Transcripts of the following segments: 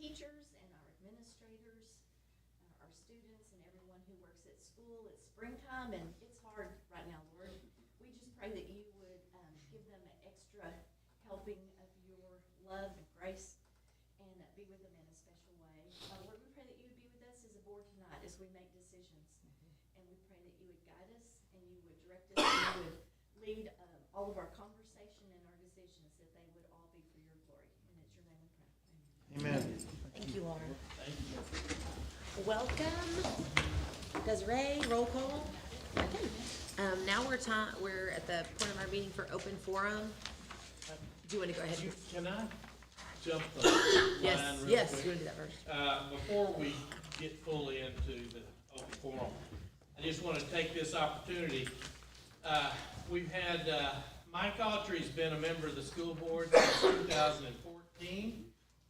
teachers and our administrators, our students and everyone who works at school. It's springtime and it's hard right now, Lord. We just pray that you would give them an extra helping of your love and grace and be with them in a special way. Lord, we pray that you would be with us as a board tonight as we make decisions. And we pray that you would guide us and you would direct us and you would lead all of our conversation and our decisions, that they would all be for your glory. And it's your name we pray. Amen. Thank you, Laura. Thank you. Welcome. Desiree, roll call. Okay. Now we're at the point of our meeting for open forum. Do you want to go ahead? Can I jump the line Yes, real yes, quick? you want to do that first. Before we get fully into the open forum, I just want to take this opportunity. We've had, Mike Autry's been a member of the school board since 2014.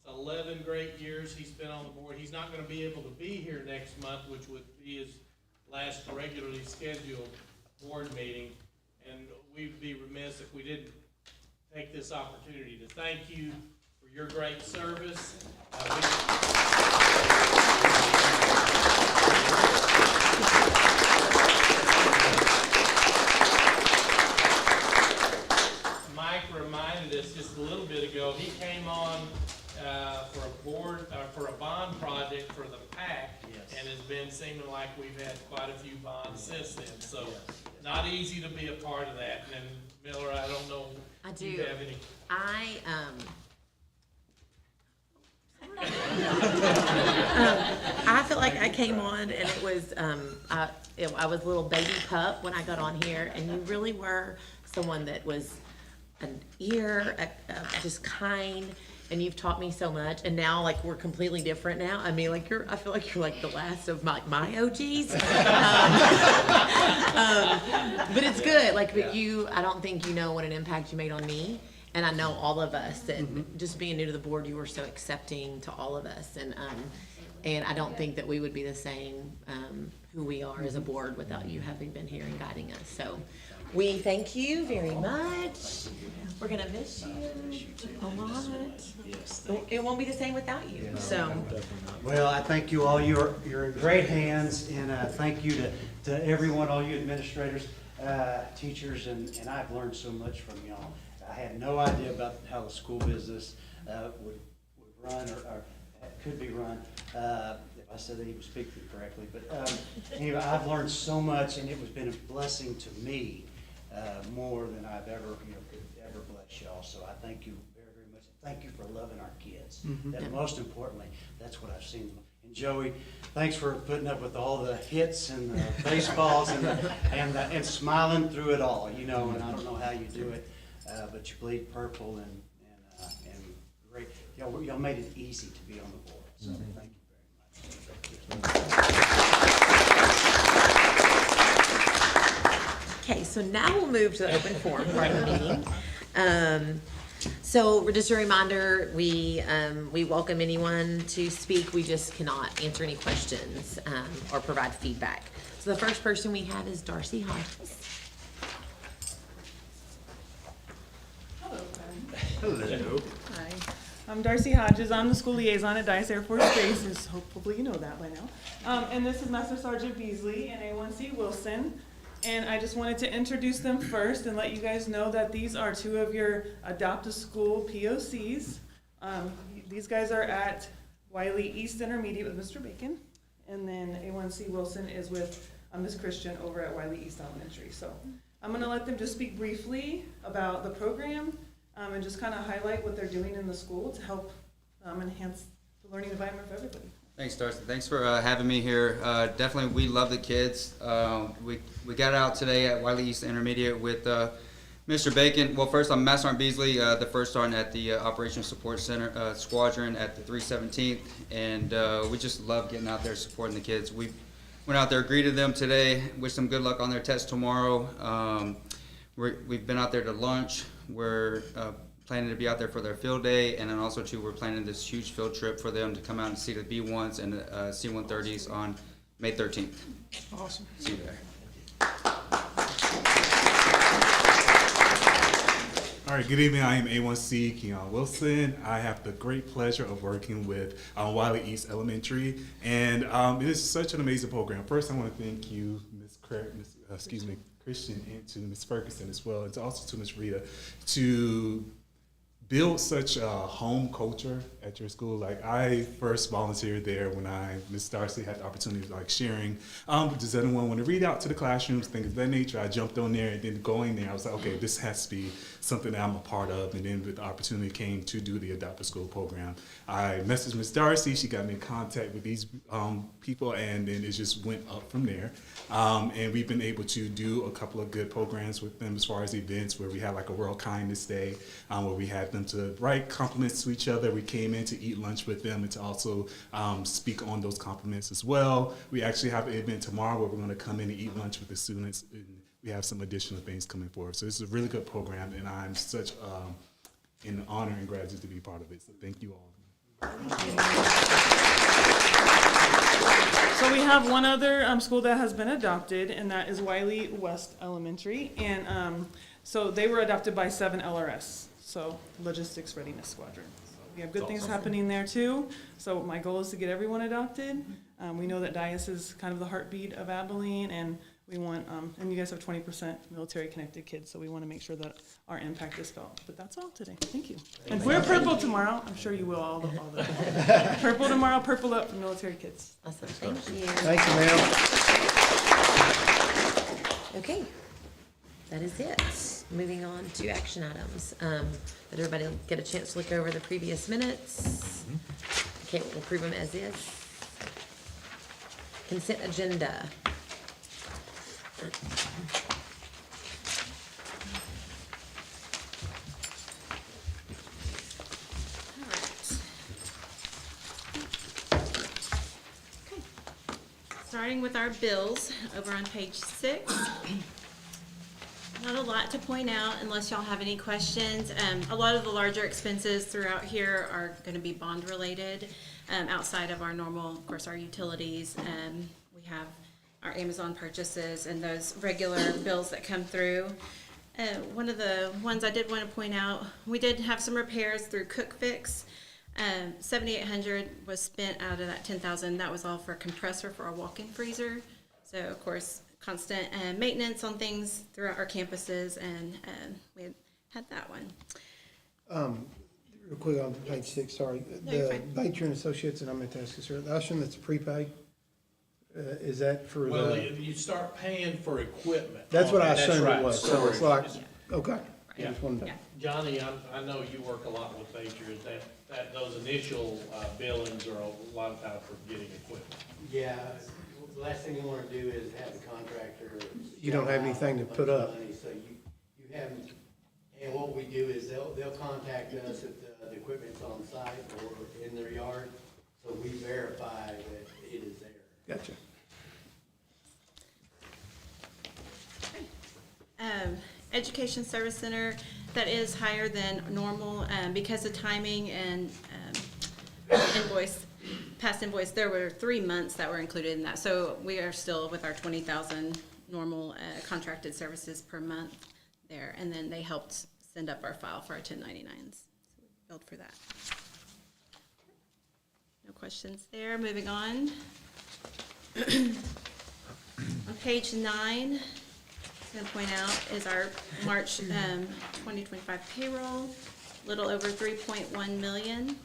It's 11 great years he's been on the board. He's not going to be able to be here next month, which would be his last regularly scheduled board meeting. And we'd be remiss if we didn't take this opportunity to thank you for your great service. Mike reminded us just a little bit ago, he came on for a bond project for the PAC. Yes. And it's been seeming like we've had quite a few bonds since then. So not easy to be a part of that. And Miller, I don't know I if do. you have any. I feel like I came on and it was, I was a little baby pup when I got on here, and you really were someone that was an ear, just kind, and you've taught me so much. And now, like, we're completely different now. I mean, like, I feel like you're like the last of my OGs. But it's good. Like, but I don't think you know what an impact you made on me. And I know all of us that just being new to the board, you were so accepting to all of us. And I don't think that we would be the same who we are as a board without you having been here and guiding us. So we thank you very much. We're gonna miss you a lot. It won't be the same without you. So Well, I thank you all. You're in great hands, and thank you to everyone, all you administrators, teachers, and I've learned so much from y'all. I had no idea about how the school business would run or could be run, if I said that he was speaking correctly. But anyway, I've learned so much, and it has been a blessing to me more than I've ever, could ever bless y'all. So I thank you very, very much. Thank you for loving our kids. And most importantly, that's what I've seen. And Joey, thanks for putting up with all the hits and the baseballs and smiling through it all. And I don't know how you do it. But you bleed purple and great. Y'all made it easy to be on the board. So thank you very much. okay, so now we'll move to the open forum part of the meeting. So just a reminder, we welcome anyone to speak. We just cannot answer any questions or provide feedback. So the first person we have is Darcy Hodges. Hello. Hi. I'm Darcy Hodges. I'm the school liaison at Dice Air Force Base, as hopefully you know that by now. And this is Master Sergeant Beasley and A1C Wilson. And I just wanted to introduce them first and let you guys know that these are two of your Adopt a School POCs. These guys are at Wylie East Intermediate with Mr. Bacon. And then A1C Wilson is with Ms. Christian over at Wylie East Elementary. So I'm going to let them just speak briefly about the program. And just kind of highlight what they're doing in the school to help enhance the learning environment for everybody. Thanks, Darcy. Thanks for having me here. Definitely, we love the kids. We got out today at Wylie East Intermediate with Mr. Bacon. Well, first, I'm Master Sergeant Beasley, the first sergeant at the Operations Support Center Squadron at the 317th, and we just love getting out there supporting the kids. We went out there, greeted them today, wish them good luck on their test tomorrow. We've been out there to lunch. We're planning to be out there for their field day, and then also too, we're planning this huge field trip for them to come out and see the B1s and C-130s on May 13th. Awesome. See you there. All All right, good evening. I am A1C Keon Wilson. I have the great pleasure of working with Wylie East Elementary, and it is such an amazing program. First, I want to thank you, Christian, and to Ms. Ferguson as well, and also to Ms. Rita, to build such a home culture at your school. Like, I first volunteered there when Ms. Darcy had the opportunity of like sharing, does anyone want to read out to the classrooms, things of that nature. I jumped on there, and then going there, I was like, okay, this has to be something that I'm a part of. And then with the opportunity came to do the Adopt a School program. I messaged Ms. Darcy, she got me in contact with these people, and then it just went up from there. And we've been able to do a couple of good programs with them as far as events where we had like a World Kindness Day, where we had them to write compliments to each other. We came in to eat lunch with them and to also speak on those compliments as well. We actually have an event tomorrow where we're going to come in and eat lunch with the students. And we have some additional things coming forward. So this is a really good program, and I'm such an honor and gratitude to be part of it. So thank you all. So we have one other school that has been adopted, and that is Wylie West Elementary. And so they were adopted by 7 LRS, so Logistics Readiness Squadron. So we have good things happening there too. So my goal is to get everyone adopted. We know that Dias is kind of the heartbeat of Abilene, and we want, and you guys have 20% military-connected kids, so we want to make sure that our impact is felt. But that's all today. Thank you. And wear purple tomorrow. I'm sure you will all the purple tomorrow, purple up for military kids. Awesome, thank you. Thank you, ma'am. Okay, that is it. Moving on to action items. Did everybody get a chance to look over the previous minutes? Okay, we'll approve them as is. Consent agenda. Starting with our bills over on page 6. Not a lot to point out unless y'all have any questions. A lot of the larger expenses throughout here are going to be bond related, outside of our normal, of course, our utilities. We have our Amazon purchases and those regular bills that come through. One of the ones I did want to point out, we did have some repairs through Cook Fix. $7,800 was spent out of that $10,000. That was all for a compressor for our walk-in freezer. So of course, constant maintenance on things throughout our campuses, and we had that one. Real quick on page 6, sorry. No, you're The fine. Baker and Associates, and I meant to ask you, sir, the Usher that's prepay, is that for Well, the, you start paying for equipment. that's what I That's assumed right, it was, so it's storage. like, okay. I Yeah. just wanted to. Yeah. Johnny, I know you work a lot with Baker. Is that those initial billings are a lot of time for getting equipment? Yeah, the last thing you wanna do is have the contractor. You don't have anything to put up. So you haven't, and what we do is they'll contact us if the equipment's on site or in their yard, so we verify that it is there. Gotcha. Education Service Center, that is higher than normal because of timing and past invoice. There were 3 months that were included in that. So we are still with our 20,000 normal contracted services per month there. And then they helped send up our file for our 1099s. So we billed for that. No questions there. Moving on. On page 9, going to point out is our March 2025 payroll, a little over 3.1 million.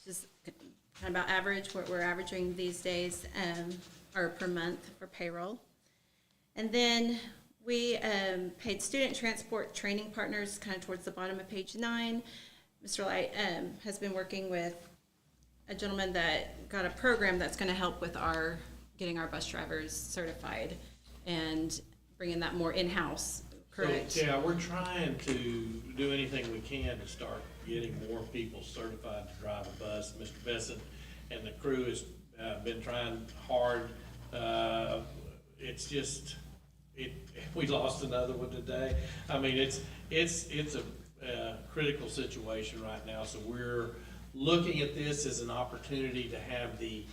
Just kind of about average, what we're averaging these days, or per month for payroll. And then we paid student transport training partners kind of towards the bottom of page 9. Mr. Light has been working with a gentleman that got a program that's going to help with our getting our bus drivers certified and bringing that more in-house, correct? So, yeah, we're trying to do anything we can to start getting more people certified to drive a bus. Mr. Besson and the crew has been trying hard. It's just, we lost another one today. I mean, it's a critical situation right now, so we're looking at this as an opportunity to have the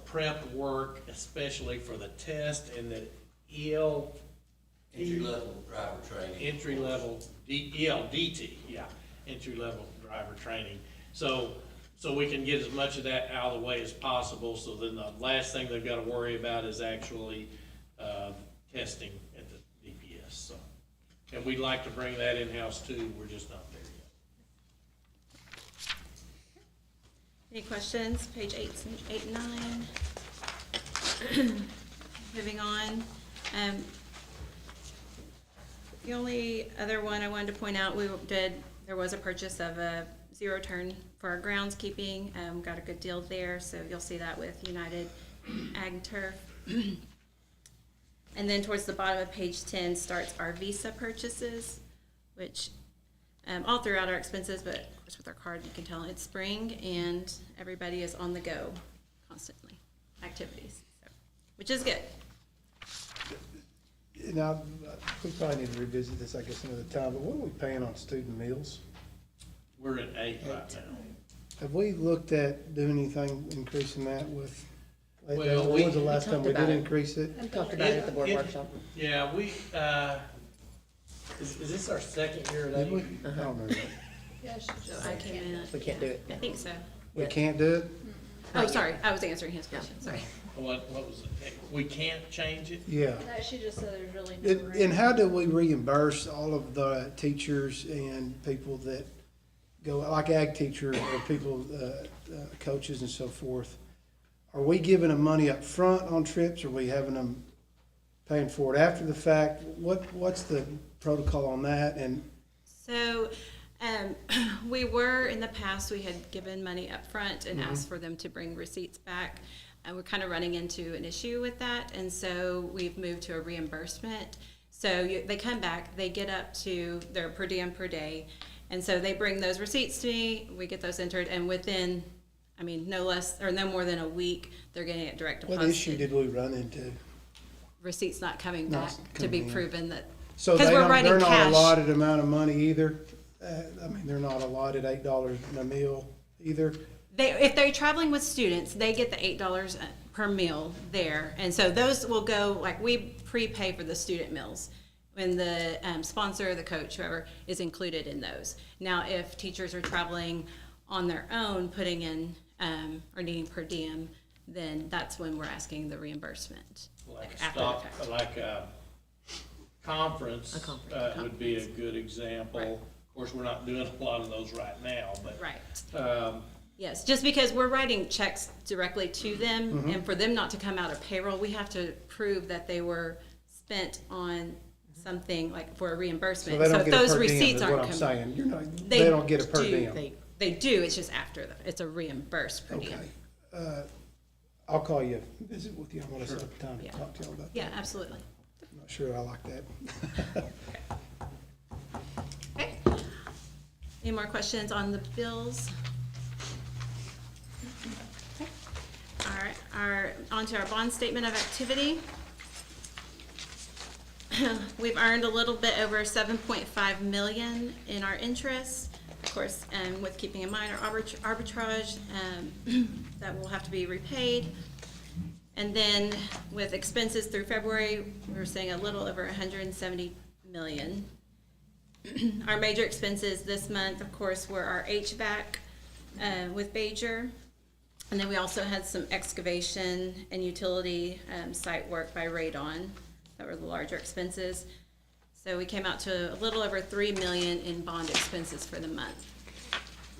prep work, especially for the test, and the EL Entry-level driver training. Entry-level, DT, yeah, entry-level driver training. So we can get as much of that out of the way as possible, so then the last thing they've gotta worry about is actually, testing at the DPS, so. And we'd like to bring that in-house too, we're just not there yet. Any questions? Page 8 and 9. Moving on. The only other one I wanted to point out, there was a purchase of a zero-turn for our groundskeeping. Got a good deal there, so you'll see that with United Ag and Turf. And then towards the bottom of page 10 starts our Visa purchases, which all throughout our expenses, but of course with our card, you can tell it's spring and everybody is on the go constantly, activities, so, which is good. Now, we probably need to revisit this, I guess, another time, but what are we paying on student meals? We're at 8 right now. Have we looked at doing anything, increasing that with, Well, when was the last we time we talked did about it. increase it? We talked about it at the board It- workshop. Yeah, we, is this our second year at Did we? 8? I don't remember. So I came in, We can't do it. I think so. We can't do it? Oh, sorry, I was answering his question, sorry. What was it? We can't change it? Yeah. No, she just said there's really no room. And how do we reimburse all of the teachers and people that go, like ag teachers or people, coaches and so forth? Are we giving them money up front on trips? Are we having them paying for it after the fact? What's the protocol on that? And So, we were, in the past, we had given money up front and asked for them to bring receipts back. And we're kind of running into an issue with that, and so we've moved to a reimbursement. So they come back, they get up to their per diem per day, and so they bring those receipts to me, we get those entered, and within, I mean, no less, or no more than a week, they're getting it direct deposited. what issue did we run into? Receipts not coming Not back to be coming in. proven that, So because they we're don't, writing they're not cash. allotted amount of money either? I mean, they're not allotted $8 a meal either? If they're traveling with students, they get the $8 per meal there. And so those will go, like, we prepay for the student meals when the sponsor, the coach, whoever, is included in those. Now, if teachers are traveling on their own, putting in, or needing per diem, then that's when we're asking the reimbursement. Like after a the stop, fact. like a conference, A conference. would be a good example. Right. Of course, we're not doing a lot of those right now, but. Right. Yes, just because we're writing checks directly to them, and for them not to come out of payroll, we have to prove that they were spent on something, like for a So reimbursement. they don't if get a those per diem, receipts is aren't what I'm coming, saying. You're not, they don't get a per do. diem. They do, it's just after, it's a reimbursed per diem. Okay. I'll call you, visit with you. I want to set up time to Yeah. talk to you about that. Yeah, absolutely. I'm not sure I like that. Okay. Any more questions on the bills? Okay. All right, onto our bond statement of activity. We've earned a little bit over 7.5 million in our interest. Of course, with keeping in mind our arbitrage, that will have to be repaid. And then with expenses through February, we're seeing a little over 170 million. Our major expenses this month, of course, were our HVAC with Bajer. And then we also had some excavation and utility site work by Radon. That were the larger expenses. So we came out to a little over 3 million in bond expenses for the month,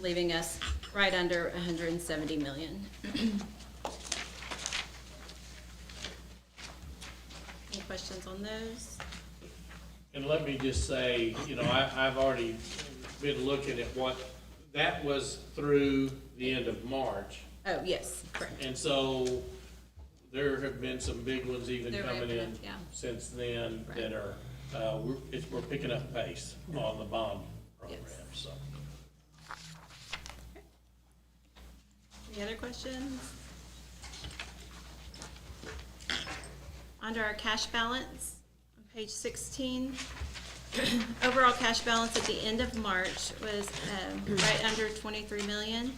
leaving us right under 170 million. Any questions on those? And let me just say, you know, I've already been looking at what, that was through the end of March. Oh, yes, correct. And so there have been some big ones even They're coming in ramping up, yeah. since then Right. that are, we're picking up pace on the bond program, Yes. so. Any other questions? Under our cash balance, on page 16, overall cash balance at the end of March was right under 23 million.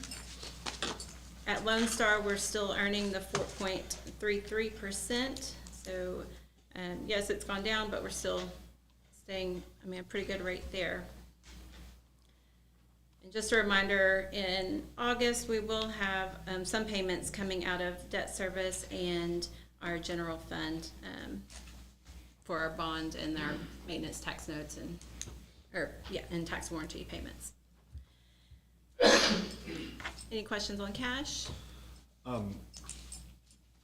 At Lone Star, we're still earning the 4.33%, so yes, it's gone down, but we're still staying, I mean, a pretty good rate there. And just a reminder, in August, we will have some payments coming out of debt service and our general fund for our bond and our maintenance tax notes and tax warranty payments. Any questions on cash?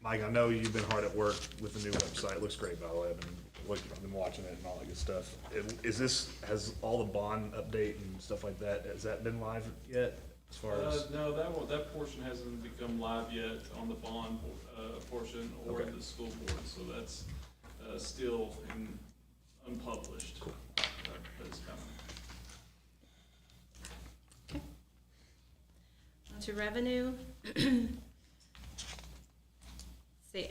Mike, I know you've been hard at work with the new website. It looks great, by the way. I've been watching it and all that good stuff. Has all the bond update and stuff like that, has that been live yet? As far as No, that portion hasn't become live yet on the bond portion or Okay. the school board, so that's still unpublished. Cool. But it's coming. Okay. On to revenue. See,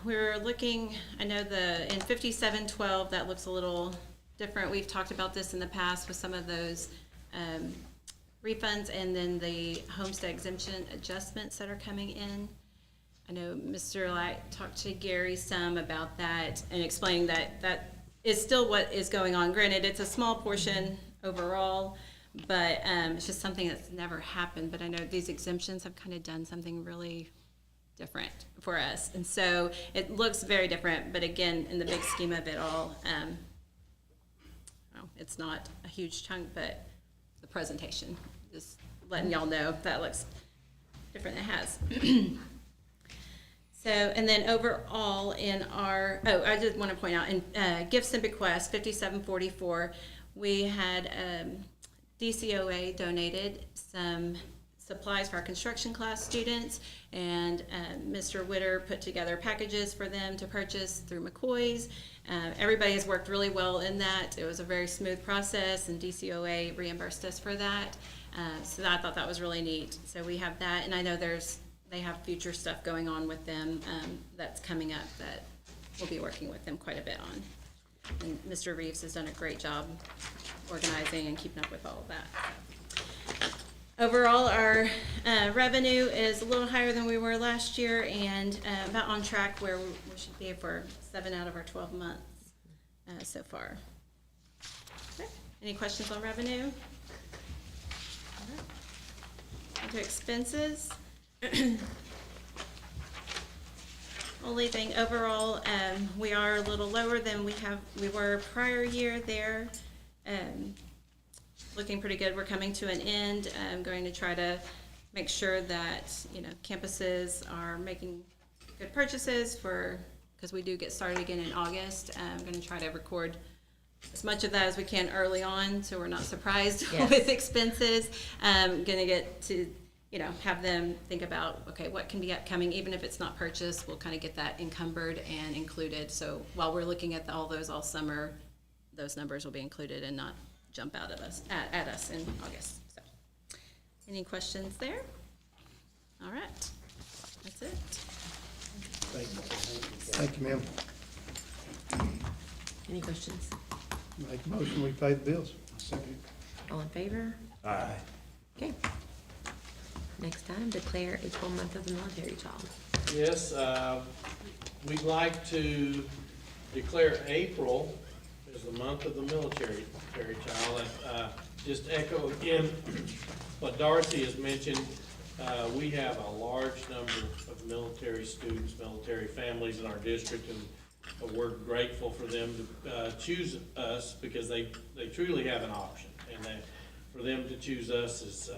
we're looking, I know in 5712, that looks a little different. We've talked about this in the past with some of those refunds and then the homestead exemption adjustments that are coming in. I know Mr. Light talked to Gary some about that and explaining that is still what is going on. Granted, it's a small portion overall, but it's just something that's never happened. But I know these exemptions have kind of done something really different for us. And so it looks very different, but again, in the big scheme of it all, well, it's not a huge chunk, but the presentation, just letting y'all know that looks different than it has. So, and then overall in our, I just want to point out, in gifts and bequests, 5744, we had DCOA donated some supplies for our construction class students, and Mr. Witter put together packages for them to purchase through McCoy's. Everybody has worked really well in that. It was a very smooth process, and DCOA reimbursed us for that. So I thought that was really neat. So we have that, and I know they have future stuff going on with them that's coming up that we'll be working with them quite a bit on. And Mr. Reeves has done a great job organizing and keeping up with all of that. Overall, our revenue is a little higher than we were last year and about on track where we should be for 7 out of our 12 months so far. Okay. Any questions on revenue? All right. Onto expenses. Only thing overall, we are a little lower than we were prior year there. Looking pretty good. We're coming to an end. I'm going to try to make sure that, campuses are making good purchases because we do get started again in August. I'm going to try to record as much of that as we can early on so we're not surprised with expenses. I'm going to get to, have them think about, okay, what can be upcoming, even if it's not purchased, we'll kind of get that encumbered and included. So while we're looking at all those all summer, those numbers will be included and not jump out of us at us in August. So, any questions there? All right, that's it. Thank you, ma'am. Any questions? Make a motion, we pay the bills. Second. All in favor? Aye. Okay. Next time, declare April month of the military child. Yes, we'd like to declare April as the month of the military child. Just echo again what Darcy has mentioned. We have a large number of military students, military families in our district, and we're grateful for them to choose us because they truly have an option. And for them to choose us is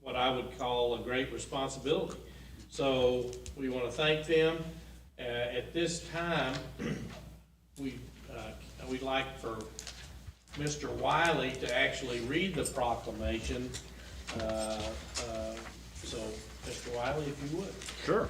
what I would call a great responsibility. So we want to thank them. At this time, we'd like for Mr. Wylie to actually read the proclamation. So, Mr. Wylie, if you would. Sure.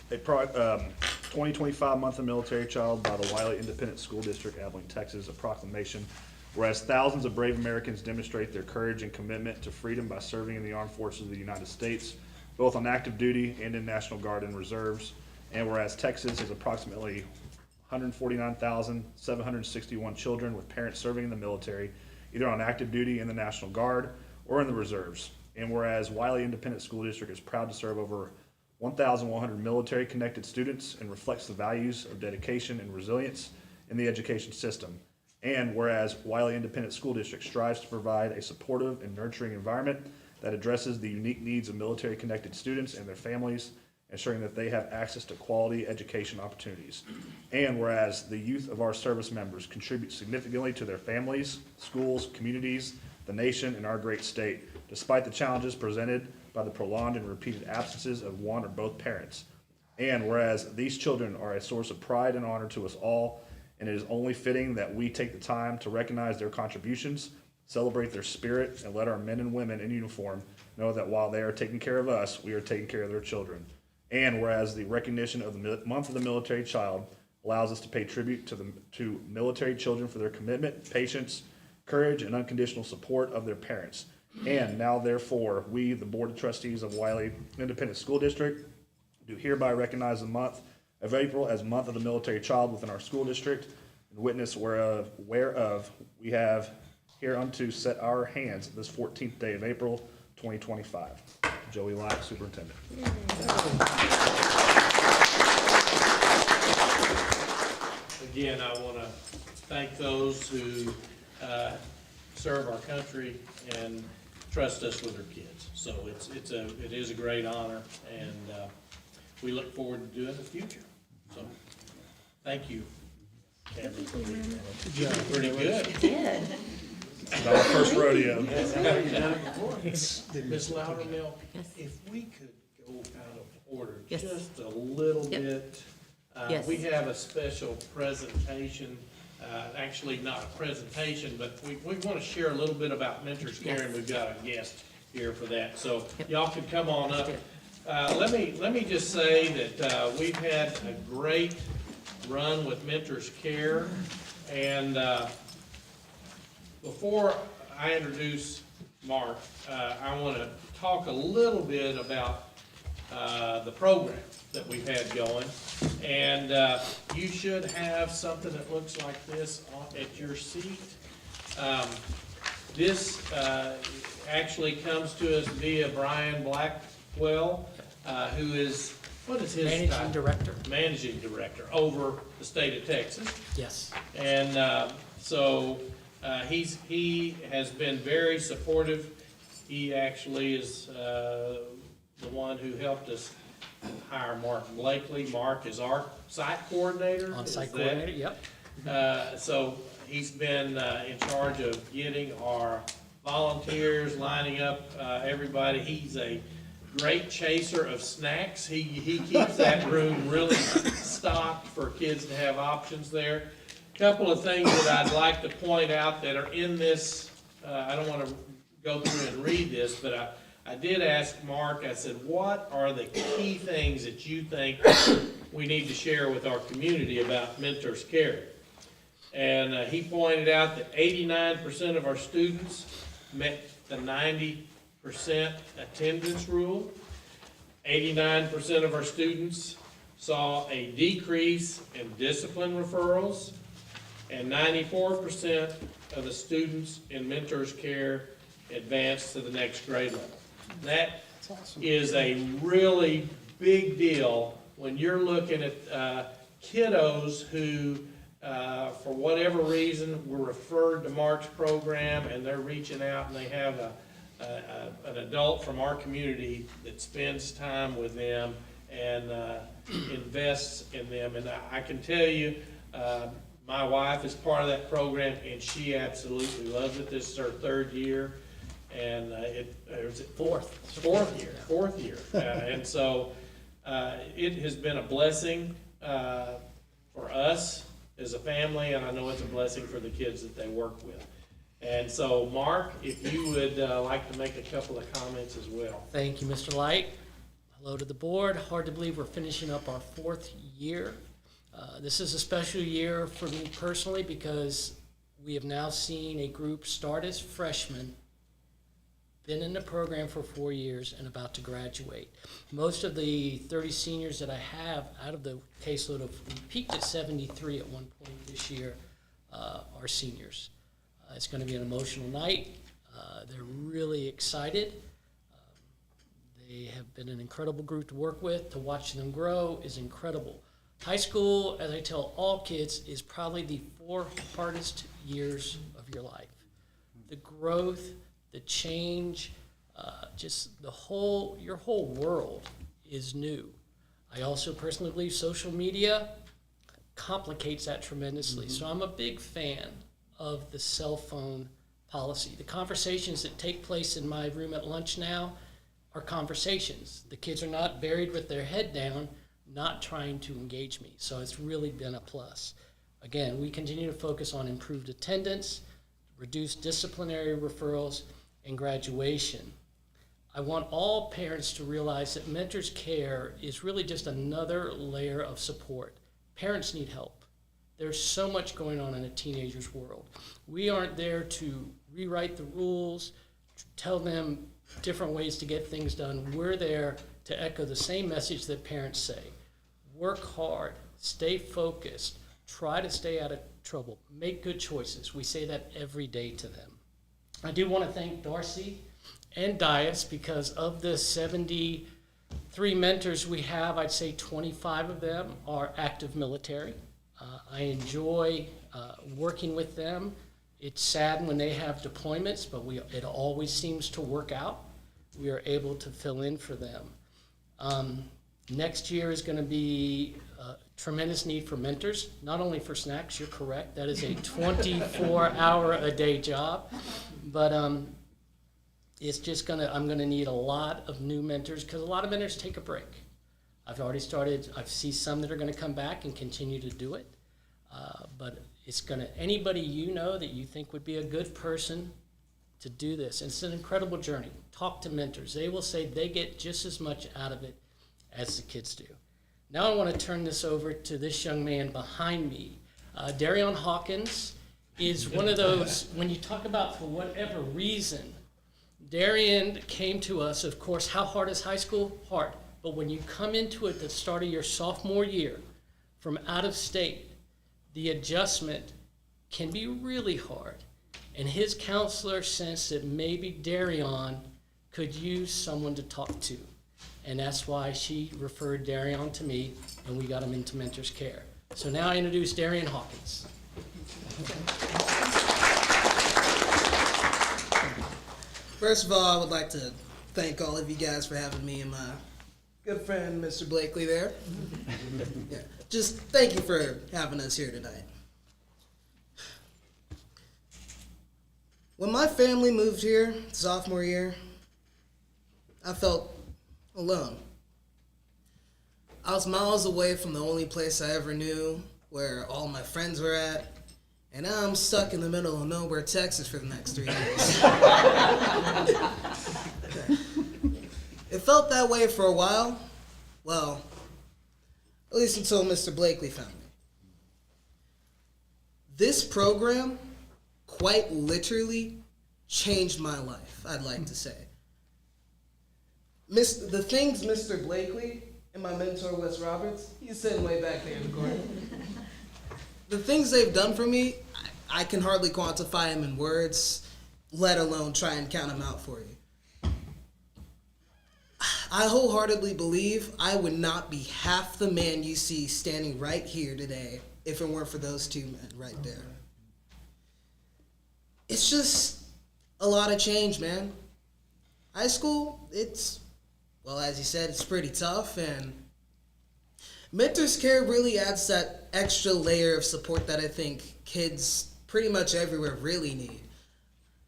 2025 Month of Military Child by the Wylie Independent School District, Abilene, Texas, a proclamation. Whereas thousands of brave Americans demonstrate their courage and commitment to freedom by serving in the armed forces of the United States, both on active duty and in National Guard and reserves. And whereas Texas has approximately 149,761 children with parents serving in the military, either on active duty in the National Guard or in the reserves. And whereas Wylie Independent School District is proud to serve over 1,100 military-connected students and reflects the values of dedication and resilience in the education system. And whereas Wylie Independent School District strives to provide a supportive and nurturing environment that addresses the unique needs of military-connected students and their families, ensuring that they have access to quality education opportunities. And whereas the youth of our service members contribute significantly to their families, schools, communities, the nation, and our great state, despite the challenges presented by the prolonged and repeated absences of one or both parents. And whereas these children are a source of pride and honor to us all, and it is only fitting that we take the time to recognize their contributions, celebrate their spirit, and let our men and women in uniform know that while they are taking care of us, we are taking care of their children. And whereas the recognition of the Month of the Military Child allows us to pay tribute to military children for their commitment, patience, courage, and unconditional support of their parents. And now therefore, we, the Board of Trustees of Wylie Independent School District, do hereby recognize the month of April as Month of the Military Child within our school district, and witness whereof we have hereunto set our hands this 14th day of April, 2025. Joey Lack, Superintendent. Again, I want to thank those who serve our country and trust us with their kids. So it is a great honor, and we look forward to doing it in the future. So, thank you, Cameron. You did pretty good. Did. Not our first rodeo. Ms. Loudermilk, Yes. if we could go out of order Yes. just a little Yep. bit. Yes. We have a special presentation, actually not a presentation, but we want to share a little bit about Mentors Care, and we've got a guest here for that. So Yep. y'all can come on up. Let me just say that we've had a great run with Mentors Care, and before I introduce Mark, I want to talk a little bit about the program that we've had going. And you should have something that looks like this at your seat. This actually comes to us via Brian Blackwell, who is, what is his title? Managing Director. Managing Director over the state of Texas. Yes. And so he has been very supportive. He actually is the one who helped us hire Mark Blakely. Mark is our site coordinator. On-site coordinator, yep. So he's been in charge of getting our volunteers, lining up everybody. He's a great chaser of snacks. He keeps that room really stocked for kids to have options there. Couple of things that I'd like to point out that are in this, I don't want to go through and read this, but I did ask Mark, I said, what are the key things that you think we need to share with our community about Mentors Care? And he pointed out that 89% of our students met the 90% attendance rule. 89% of our students saw a decrease in discipline referrals, and 94% of the students in Mentors Care advanced to the next grade level. That is a really big deal when you're looking at kiddos who, for whatever reason, were referred to Mark's program, and they're reaching out and they have an adult from our community that spends time with them and invests in them. And I can tell you, my wife is part of that program, and she absolutely loves it. This is her third year. And fourth year. And so it has been a blessing for us as a family, and I know it's a blessing for the kids that they work with. And so, Mark, if you would like to make a couple of comments as well. Thank you, Mr. Light. Hello to the board. Hard to believe we're finishing up our 4th year. This is a special year for me personally because we have now seen a group start as freshmen, been in the program for 4 years, and about to graduate. Most of the 30 seniors that I have out of the caseload of, we peaked at 73 at one point this year, are seniors. It's going to be an emotional night. They're really excited. They have been an incredible group to work with. To watch them grow is incredible. High school, as I tell all kids, is probably the 4 hardest years of your life. The growth, the change, just your whole world is new. I also personally believe social media complicates that tremendously. So I'm a big fan of the cell phone policy. The conversations that take place in my room at lunch now are conversations. The kids are not buried with their head down, not trying to engage me. So it's really been a plus. Again, we continue to focus on improved attendance, reduced disciplinary referrals, and graduation. I want all parents to realize that Mentors Care is really just another layer of support. Parents need help. There's so much going on in a teenager's world. We aren't there to rewrite the rules, tell them different ways to get things done. We're there to echo the same message that parents say. Work hard, stay focused, try to stay out of trouble, make good choices. We say that every day to them. I do want to thank Darcy and Dias, because of the 73 mentors we have, I'd say 25 of them are active military. I enjoy working with them. It's sad when they have deployments, but it always seems to work out. We are able to fill in for them. Next year is going to be a tremendous need for mentors, not only for snacks, you're correct, that is a 24-hour-a-day job, but it's just I'm gonna need a lot of new mentors, because a lot of mentors take a break. I've already started, I see some that are gonna come back and continue to do it, but anybody you know that you think would be a good person to do this, it's an incredible journey. Talk to mentors. They will say they get just as much out of it as the kids do. Now I want to turn this over to this young man behind me. Darion Hawkins is one of those, when you talk about for whatever reason, Darian came to us, of course, how hard is high school? Hard. But when you come into it at the start of your sophomore year from out of state, the adjustment can be really hard. And his counselor sensed that maybe Darion could use someone to talk to. And that's why she referred Darion to me, and we got him into Mentors Care. So now I introduce Darion Hawkins. First of all, I would like to thank all of you guys for having me and my good friend, Mr. Blakely, there. Yeah, just thank you for having us here tonight. When my family moved here, sophomore year, I felt alone. I was miles away from the only place I ever knew where all my friends were at, and now I'm stuck in the middle of nowhere, Texas for the next 3 years. It felt that way for a while. Well, at least until Mr. Blakely found me. This program quite literally changed my life, I'd like to say. The things Mr. Blakely and my mentor, Wes Roberts, he's sitting way back there in the corner. The things they've done for me, I can hardly quantify them in words, let alone try and count them out for you. I wholeheartedly believe I would not be half the man you see standing right here today if it weren't for those two men right there. It's just a lot of change, man. High school, well, as you said, it's pretty tough, and Mentors Care really adds that extra layer of support that I think kids pretty much everywhere really need.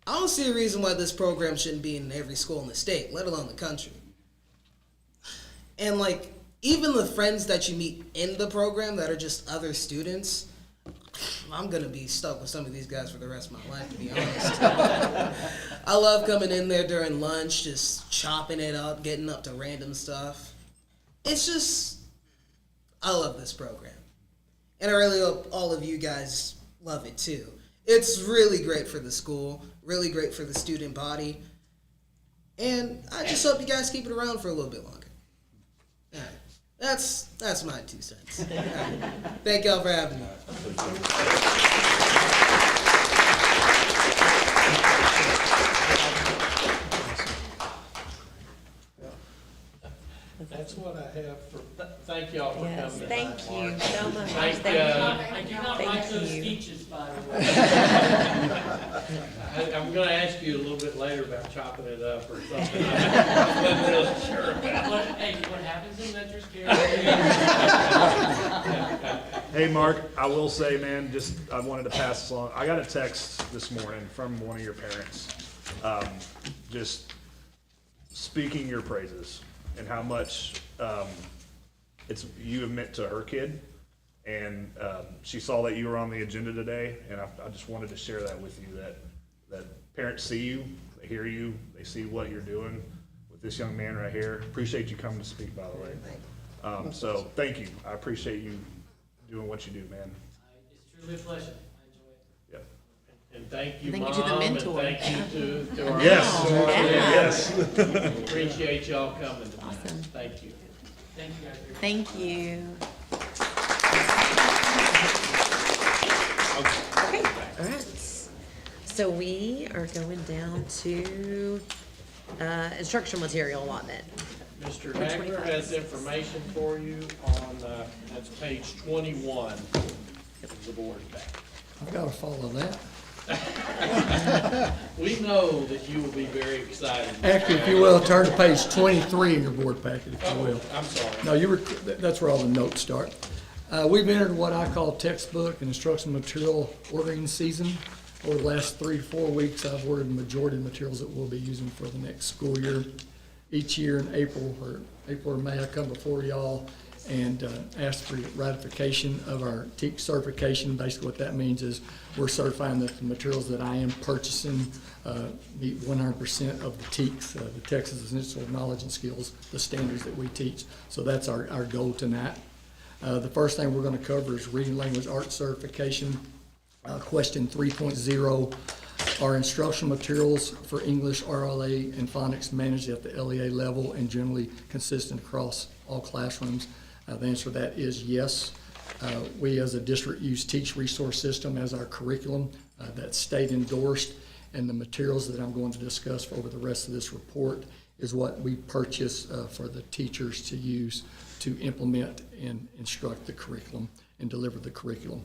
I don't see a reason why this program shouldn't be in every school in the state, let alone the country. And even the friends that you meet in the program that are just other students, I'm gonna be stuck with some of these guys for the rest of my life, to be honest. I love coming in there during lunch, just chopping it up, getting up to random stuff. I love this program. And I really hope all of you guys love it too. It's really great for the school, really great for the student body. And I just hope you guys keep it around for a little bit longer. All right. That's my 2 cents. All right. Thank y'all for having me. That's what I have for, thank y'all for Yes, coming thank tonight, you Mark. so much. Thank, Thank you. I do not like Thank those you. speeches, by the way. I'm gonna ask you a little bit later about chopping it up or something. I wasn't really sure about. What, hey, what happens in Mentor's Care? Hey, Mark, I will say, man, I wanted to pass this along. I got a text this morning from one of your parents, just speaking your praises and how much you have meant to her kid. And she saw that you were on the agenda today, and I just wanted to share that with you, that parents see you, they hear you, they see what you're doing with this young man right here. Appreciate you coming to speak, by the way. So thank you. I appreciate you doing what you do, man. It's truly a pleasure. I enjoy it. Yep. And thank you, Thank you Mom, to the and mentor. thank you to our. Yes. mentors. Yes. Appreciate y'all coming tonight. Awesome. Thank you. Thank you, guys. Thank you. Okay, all right. So we are going down to instructional material allotment. Mr. Hagler has information for you on, that's page 21 of the board pack. I've got to follow that. We know that you will be very excited. Actually, if you will, turn to page 23 in your board packet, if you will. I'm sorry. No, that's where all the notes start. We've entered what I call textbook and instructional material ordering season. Over the last 3 to 4 weeks, I've ordered the majority of the materials that we'll be using for the next school year. Each year in April or May, I come before y'all and ask for ratification of our TEAC certification. Basically what that means is we're certifying that the materials that I am purchasing meet 100% of the TEACs, the Texas Essential Knowledge and Skills, the standards that we teach. So that's our goal tonight. The first thing we're going to cover is Reading Language Arts certification. Question 3.0. Are instructional materials for English, RLA, and phonics managed at the LEA level and generally consistent across all classrooms? The answer to that is yes. We as a district use Teach Resource System as our curriculum. That's state endorsed, and the materials that I'm going to discuss over the rest of this report is what we purchase for the teachers to use to implement and instruct the curriculum and deliver the curriculum.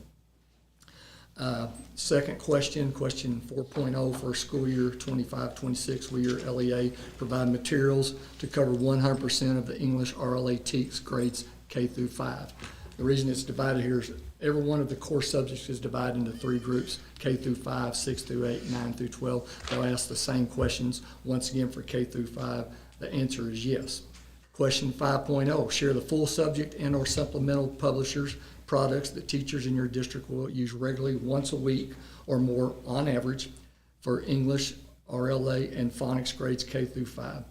Second question 4.0 for school year 25-26, we are LEA provide materials to cover 100% of the English RLA TEACs grades K through 5. The reason it's divided here is every one of the core subjects is divided into 3 groups, K through 5, 6 through 8, 9 through 12. They'll ask the same questions. Once again, for K through 5, the answer is yes. Question 5.0, share the full subject and or supplemental publishers products that teachers in your district will use regularly once a week or more on average for English, RLA, and phonics grades K through 5.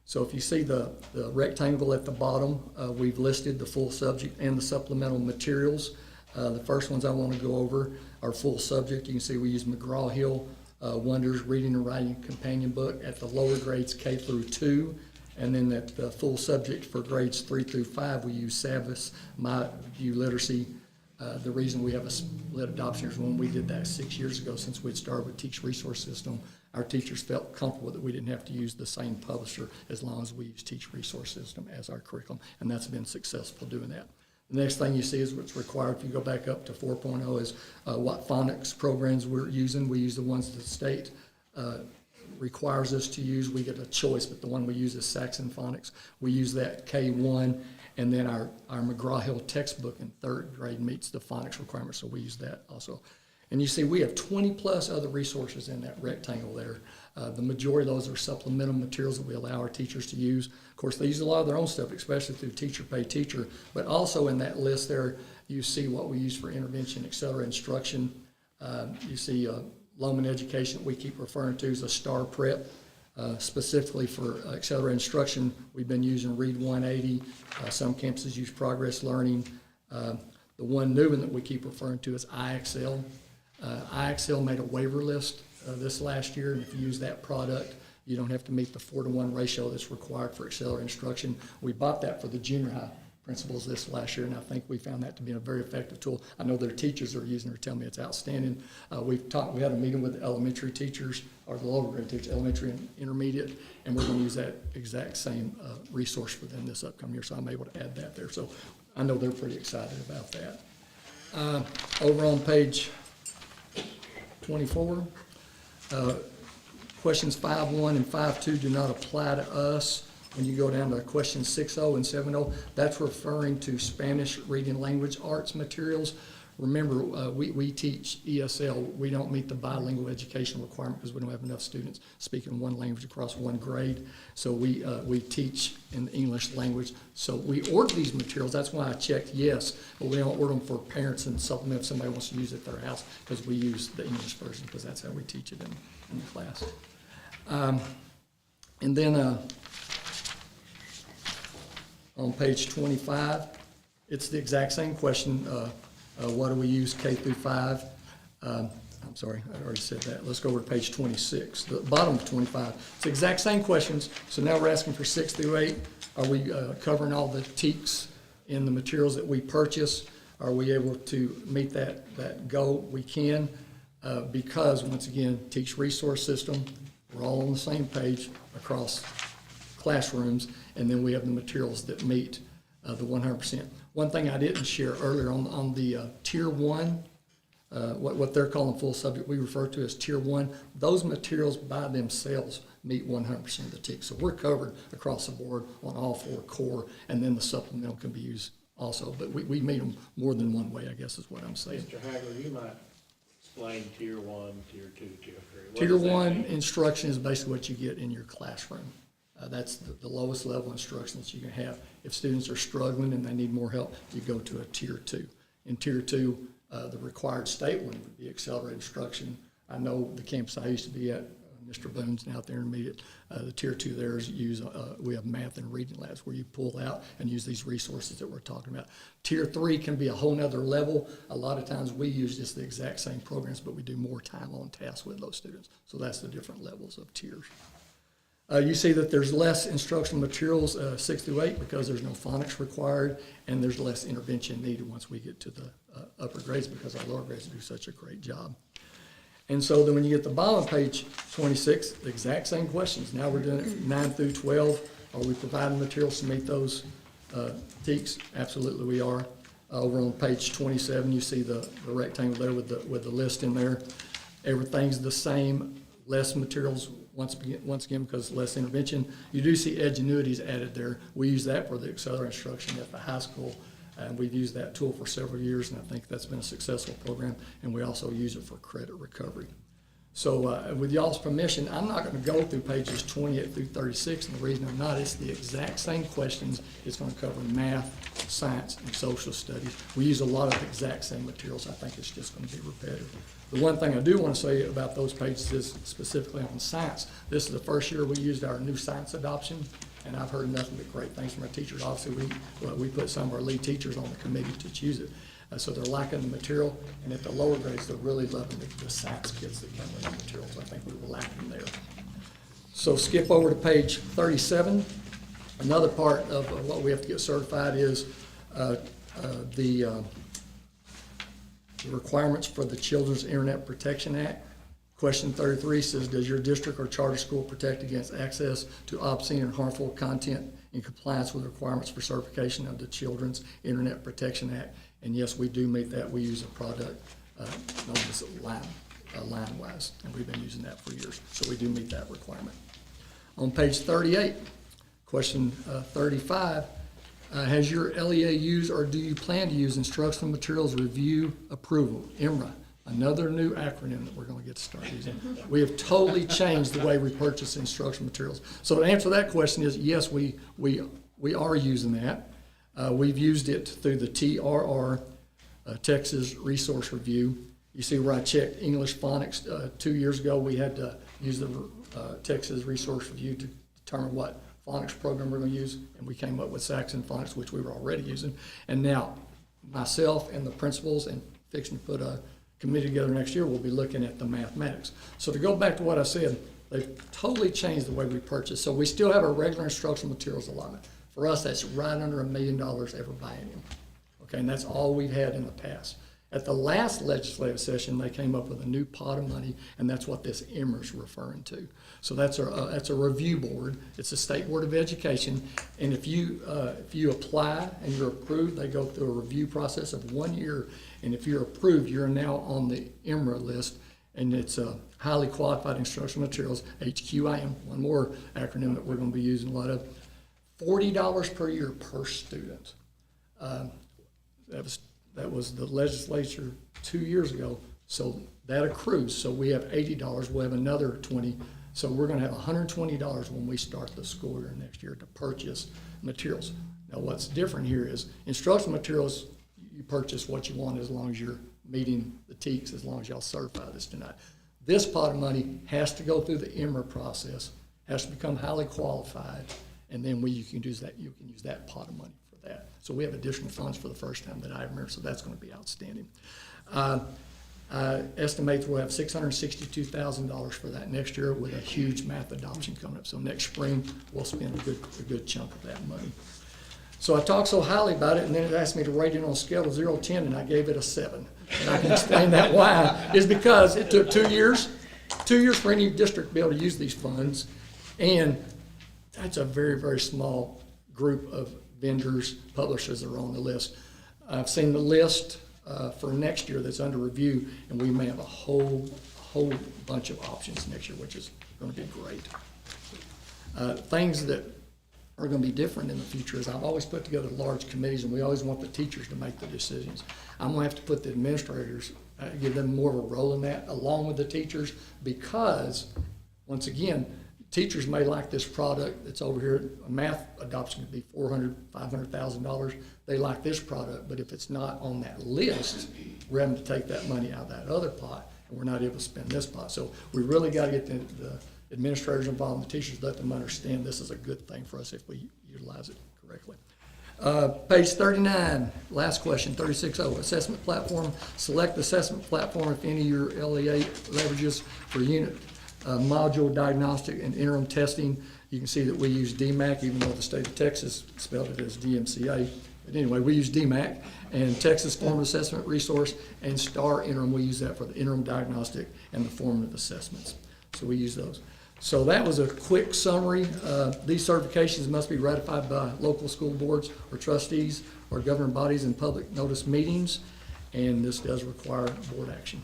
So if you see the rectangle at the bottom, we've listed the full subject and the supplemental materials. The first ones I want to go over are full subject. You can see we use McGraw-Hill Wonders Reading and Writing Companion Book at the lower grades K through 2. And then at the full subject for grades 3 through 5, we use Savvis, My View Literacy. The reason we have a split adoption is when we did that 6 years ago, since we'd started with Teach Resource System, our teachers felt comfortable that we didn't have to use the same publisher as long as we use Teach Resource System as our curriculum, and that's been successful doing that. The next thing you see is what's required. If you go back up to 4.0 is what phonics programs we're using. We use the ones that the state requires us to use. We get a choice, but the one we use is Saxon Phonics. We use that K1, and then our McGraw-Hill textbook in 3rd grade meets the phonics requirements, so we use that also. And you see we have 20 plus other resources in that rectangle there. The majority of those are supplemental materials that we allow our teachers to use. Of course, they use a lot of their own stuff, especially through Teacher Pay Teacher, but also in that list there, you see what we use for intervention, etc. instruction. You see Loman Education, we keep referring to as a STAR Prep. Specifically for accelerated instruction, we've been using Read 180. Some campuses use Progress Learning. The one new one that we keep referring to is IXL. IXL made a waiver list this last year, and if you use that product, you don't have to meet the 4-to-1 ratio that's required for accelerated instruction. We bought that for the junior high principals this last year, and I think we found that to be a very effective tool. I know their teachers are using it, or tell me it's outstanding. We had a meeting with the elementary teachers, or the lower grade teachers, elementary and intermediate, and we're gonna use that exact same resource for them this upcoming year, so I'm able to add that there. So I know they're pretty excited about that. Over on page 24, questions 5.1 and 5.2 do not apply to us. When you go down to questions 6.0 and 7.0, that's referring to Spanish reading language arts materials. Remember, we teach ESL. We don't meet the bilingual education requirement because we don't have enough students speaking one language across one grade. So we teach in the English language. So we order these materials. That's why I checked yes, but we don't order them for parents and supplement if somebody wants to use it at their house, because we use the English version because that's how we teach it in the class. And then on page 25, it's the exact same question. What do we use K through 5? I'm sorry, I already said that. Let's go over to page 26, the bottom of 25. It's the exact same questions. So now we're asking for 6 through 8. Are we covering all the TEKS in the materials that we purchase? Are we able to meet that goal? We can, because once again, TEKS resource system, we're all on the same page across classrooms, and then we have the materials that meet the 100%. One thing I didn't share earlier on the Tier 1, what they're calling full subject, we refer to as Tier 1, those materials by themselves meet 100% of the TEKS. So we're covered across the board on all 4 core, and then the supplemental can be used also. But we meet them more than one way, I guess is what I'm saying. Mr. Hagler, you might explain Tier 1, Tier 2, Tier 3. Tier 1 instruction is basically what you get in your classroom. That's the lowest level instruction that you can have. If students are struggling and they need more help, you go to a Tier 2. In Tier 2, the required state one would be accelerated instruction. I know the campus I used to be at, Mr. Boone's now at the intermediate, the Tier 2 there is we have math and reading labs where you pull out and use these resources that we're talking about. Tier 3 can be a whole nother level. A lot of times we use just the exact same programs, but we do more time on task with those students. So that's the different levels of tiers. You see that there's less instructional materials 6 through 8 because there's no phonics required, and there's less intervention needed once we get to the upper grades because our lower grades do such a great job. And so then when you get to the bottom of page 26, the exact same questions. Now we're doing it from 9 through 12. Are we providing materials to meet those TEKS? Absolutely we are. Over on page 27, you see the rectangle there with the list in there. Everything's the same, less materials once again because less intervention. You do see Edgenuities added there. We use that for the accelerated instruction at the high school. And we've used that tool for several years, and I think that's been a successful program, and we also use it for credit recovery. So with y'all's permission, I'm not going to go through pages 28 through 36, and the reason I'm not, it's the exact same questions. It's going to cover math, science, and social studies. We use a lot of the exact same materials. I think it's just going to be repetitive. The one thing I do want to say about those pages is specifically on science. This is the first year we used our new science adoption, and I've heard nothing but great things from our teachers. Obviously, we put some of our lead teachers on the committee to choose it. So they're liking the material, and at the lower grades, they're really loving the science kits that come with the materials. I think we were lacking there. So skip over to page 37. Another part of what we have to get certified is the requirements for the Children's Internet Protection Act. Question 33 says, does your district or charter school protect against access to obscene and harmful content in compliance with requirements for certification of the Children's Internet Protection Act? And yes, we do meet that. We use a product known as LineWise, and we've been using that for years. So we do meet that requirement. On page 38, question 35, has your LEA used or do you plan to use instructional materials review approval, IMRA? Another new acronym that we're going to get to start using. We have totally changed the way we purchase instructional materials. So to answer that question is yes, we are using that. We've used it through the TRR, Texas Resource Review. You see where I checked English phonics 2 years ago. We had to use the Texas Resource Review to determine what phonics program we're going to use, and we came up with Saxon Phonics, which we were already using. And now myself and the principals and fixing to put a committee together next year, we'll be looking at the mathematics. So to go back to what I said, they've totally changed the way we purchase. So we still have our regular instructional materials allotment. For us, that's right under $1 million every biennium. Okay, and that's all we've had in the past. At the last legislative session, they came up with a new pot of money, and that's what this EMR is referring to. So that's a review board. It's a state board of education, and if you apply and you're approved, they go through a review process of 1 year, and if you're approved, you're now on the EMRA list, and it's highly qualified instructional materials, HQIM, one more acronym that we're going to be using a lot of. $40 per year per student. That was the legislature 2 years ago, so that accrues. So we have $80, we'll have another $20. So we're gonna have $120 when we start the school year next year to purchase materials. Now what's different here is instructional materials, you purchase what you want as long as you're meeting the TEKS, as long as y'all certify this tonight. This pot of money has to go through the EMRA process, has to become highly qualified, and then you can use that pot of money for that. So we have additional funds for the first time that I remember, so that's going to be outstanding. I estimate we'll have $662,000 for that next year with a huge math adoption coming up. So next spring, we'll spend a good chunk of that money. So I talked so highly about it, and then it asked me to rate it on a scale of 0 to 10, and I gave it a 7. And I can explain that why, is because it took 2 years for any district to be able to use these funds, and that's a very, very small group of vendors, publishers that are on the list. I've seen the list for next year that's under review, and we may have a whole bunch of options next year, which is going to be great. Things that are going to be different in the future is I've always put together large committees, and we always want the teachers to make the decisions. I'm going to have to put the administrators, give them more of a role in that, along with the teachers, because, once again, teachers may like this product that's over here. A math adoption could be $400,000, $500,000. They like this product, but if it's not on that list, we're having to take that money out of that other pot, and we're not able to spend this pot. So we really got to get the administrators involved and the teachers, let them understand this is a good thing for us if we utilize it correctly. Page 39, last question, 36.0, assessment platform. Select assessment platform if any of your LEA leverages for unit module diagnostic and interim testing. You can see that we use DMAC, even though the state of Texas spelled it as DMCA. But anyway, we use DMAC, and Texas Formative Assessment Resource, and STAR Interim, we use that for the interim diagnostic and the formative assessments. So we use those. So that was a quick summary. These certifications must be ratified by local school boards or trustees or governing bodies in public notice meetings, and this does require board action.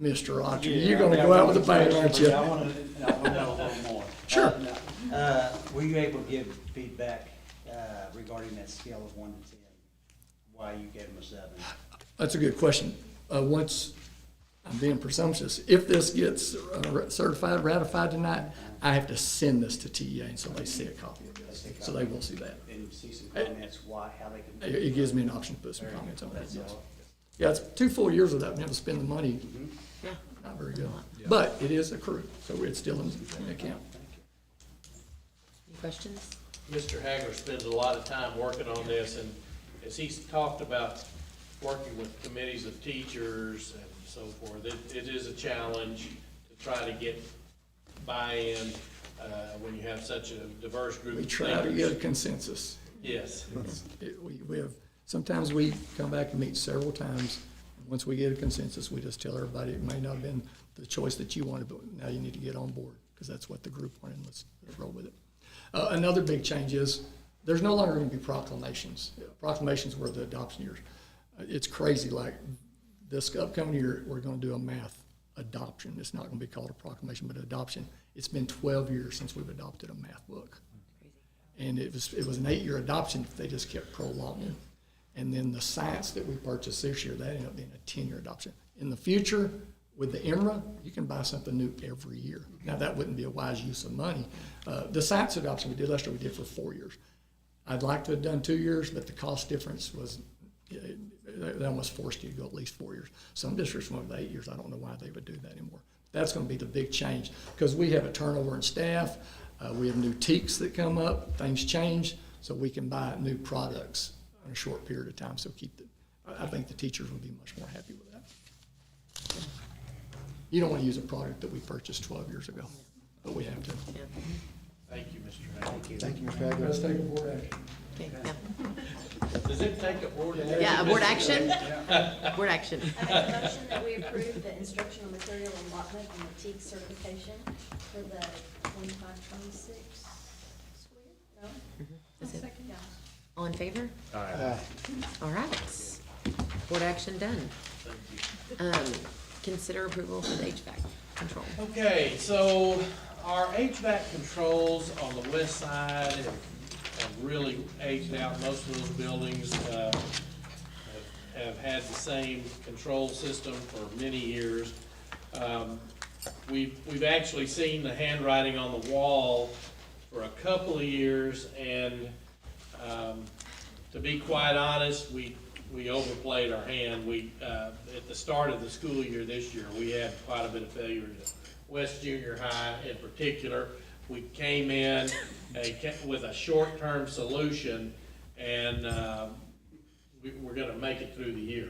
Mr. Archer, you're going to go out with a bang, aren't you? I want to know a little more. Sure. Were you able to give feedback regarding that scale of 1 to 10? Why you gave them a 7? That's a good question. Once, I'm being presumptuous, if this gets certified, ratified tonight, I have to send this to TEA, and so they see a copy of this. So they will see that. And see some comments, how they can. It gives me an option to put some comments on that, yes. Yeah, it's 2 full years of that, we have to spend the money. Yeah. Not very good. But it is accrued, so it's still in the account. Any questions? Mr. Hagler spends a lot of time working on this, and as he's talked about working with committees of teachers and so forth, it is a challenge to try to get buy-in when you have such a diverse group of We thinkers. try to get a consensus. Yes. We have, sometimes we come back and meet several times. Once we get a consensus, we just tell everybody it may not have been the choice that you wanted, but now you need to get on board because that's what the group wanted, and let's roll with it. Another big change is there's no longer going to be proclamations. Proclamations were the adoption years. It's crazy. Like this upcoming year, we're going to do a math adoption. It's not going to be called a proclamation, but adoption. It's been 12 years since we've adopted a math book. And it was an 8-year adoption. They just kept prolonging. And then the science that we purchased this year, that ended up being a 10-year adoption. In the future, with the EMRA, you can buy something new every year. Now, that wouldn't be a wise use of money. The science adoption we did last year, we did for 4 years. I'd like to have done 2 years, but the cost difference was, they almost forced you to go at least 4 years. Some districts went with 8 years. I don't know why they would do that anymore. That's going to be the big change because we have a turnover in staff. We have new TEKS that come up. Things change, so we can buy new products in a short period of time. So I think the teachers would be much more happy with that. You don't want to use a product that we purchased 12 years ago, but we have to. Thank you, Mr. Hagan. Thank you, Mr. Hagler. Let's take a board action. Okay, yeah. Does it take a board action? Yeah, a board action? Board action. I make a motion that we approve the instructional material allotment and the TEAG certification for the 25-26 school year. No? Is it- Yeah. All in favor? Aye. All right. Board action done. Consider approval for the HVAC control. Okay, so our HVAC controls on the west side have really aged out. Most of those buildings have had the same control system for many years. We've actually seen the handwriting on the wall for a couple of years, and to be quite honest, we overplayed our hand. At the start of the school year this year, we had quite a bit of failures at West Junior High in particular. We came in with a short-term solution, and we're gonna make it through the year.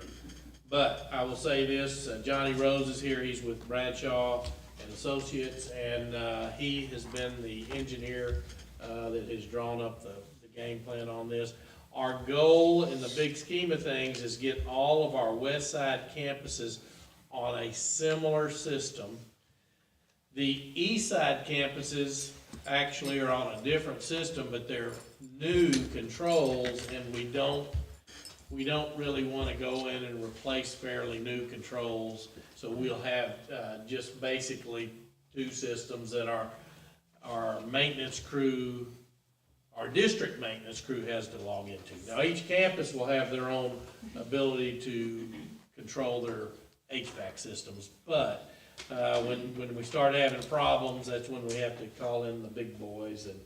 But I will say this, Johnny Rose is here, he's with Bradshaw and Associates, and he has been the engineer that has drawn up the game plan on this. Our goal in the big scheme of things is get all of our west side campuses on a similar system. The east side campuses actually are on a different system, but they're new controls, and we don't really want to go in and replace fairly new controls. So we'll have just basically two systems that our maintenance crew, our district maintenance crew has to log into. Now, each campus will have their own ability to control their HVAC systems, but when we start having problems, that's when we have to call in the big boys, and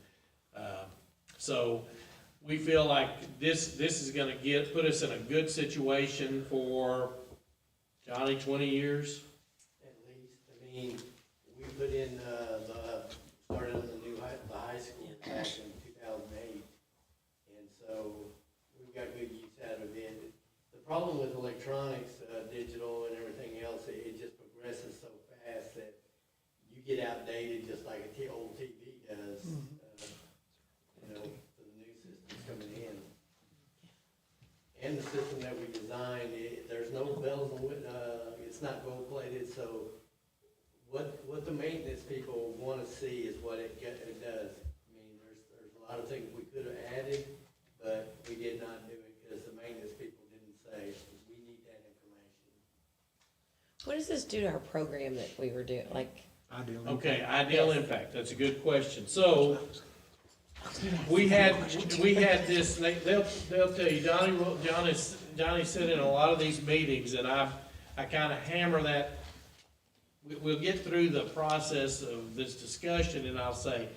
so we feel like this is gonna put us in a good situation for, Johnny, 20 years? At least, I mean, we put in, started on the high school back in 2008, and so we've got good use out of it. The problem with electronics, digital and everything else, it just progresses so fast that you get outdated just like a old TV does, you know, for the new systems coming in. And the system that we designed, there's no bells and it's not gold plated, so what the maintenance people want to see is what it does. I mean, there's a lot of things we could have added, but we did not do it because the maintenance people didn't say, we need that information. What does this do to our program that we were doing, like? Okay, ideal impact, that's a good question. So, we had this, they'll tell you, Johnny sit in a lot of these meetings, and I kind of hammer that. We'll get through the process of this discussion, and I'll say,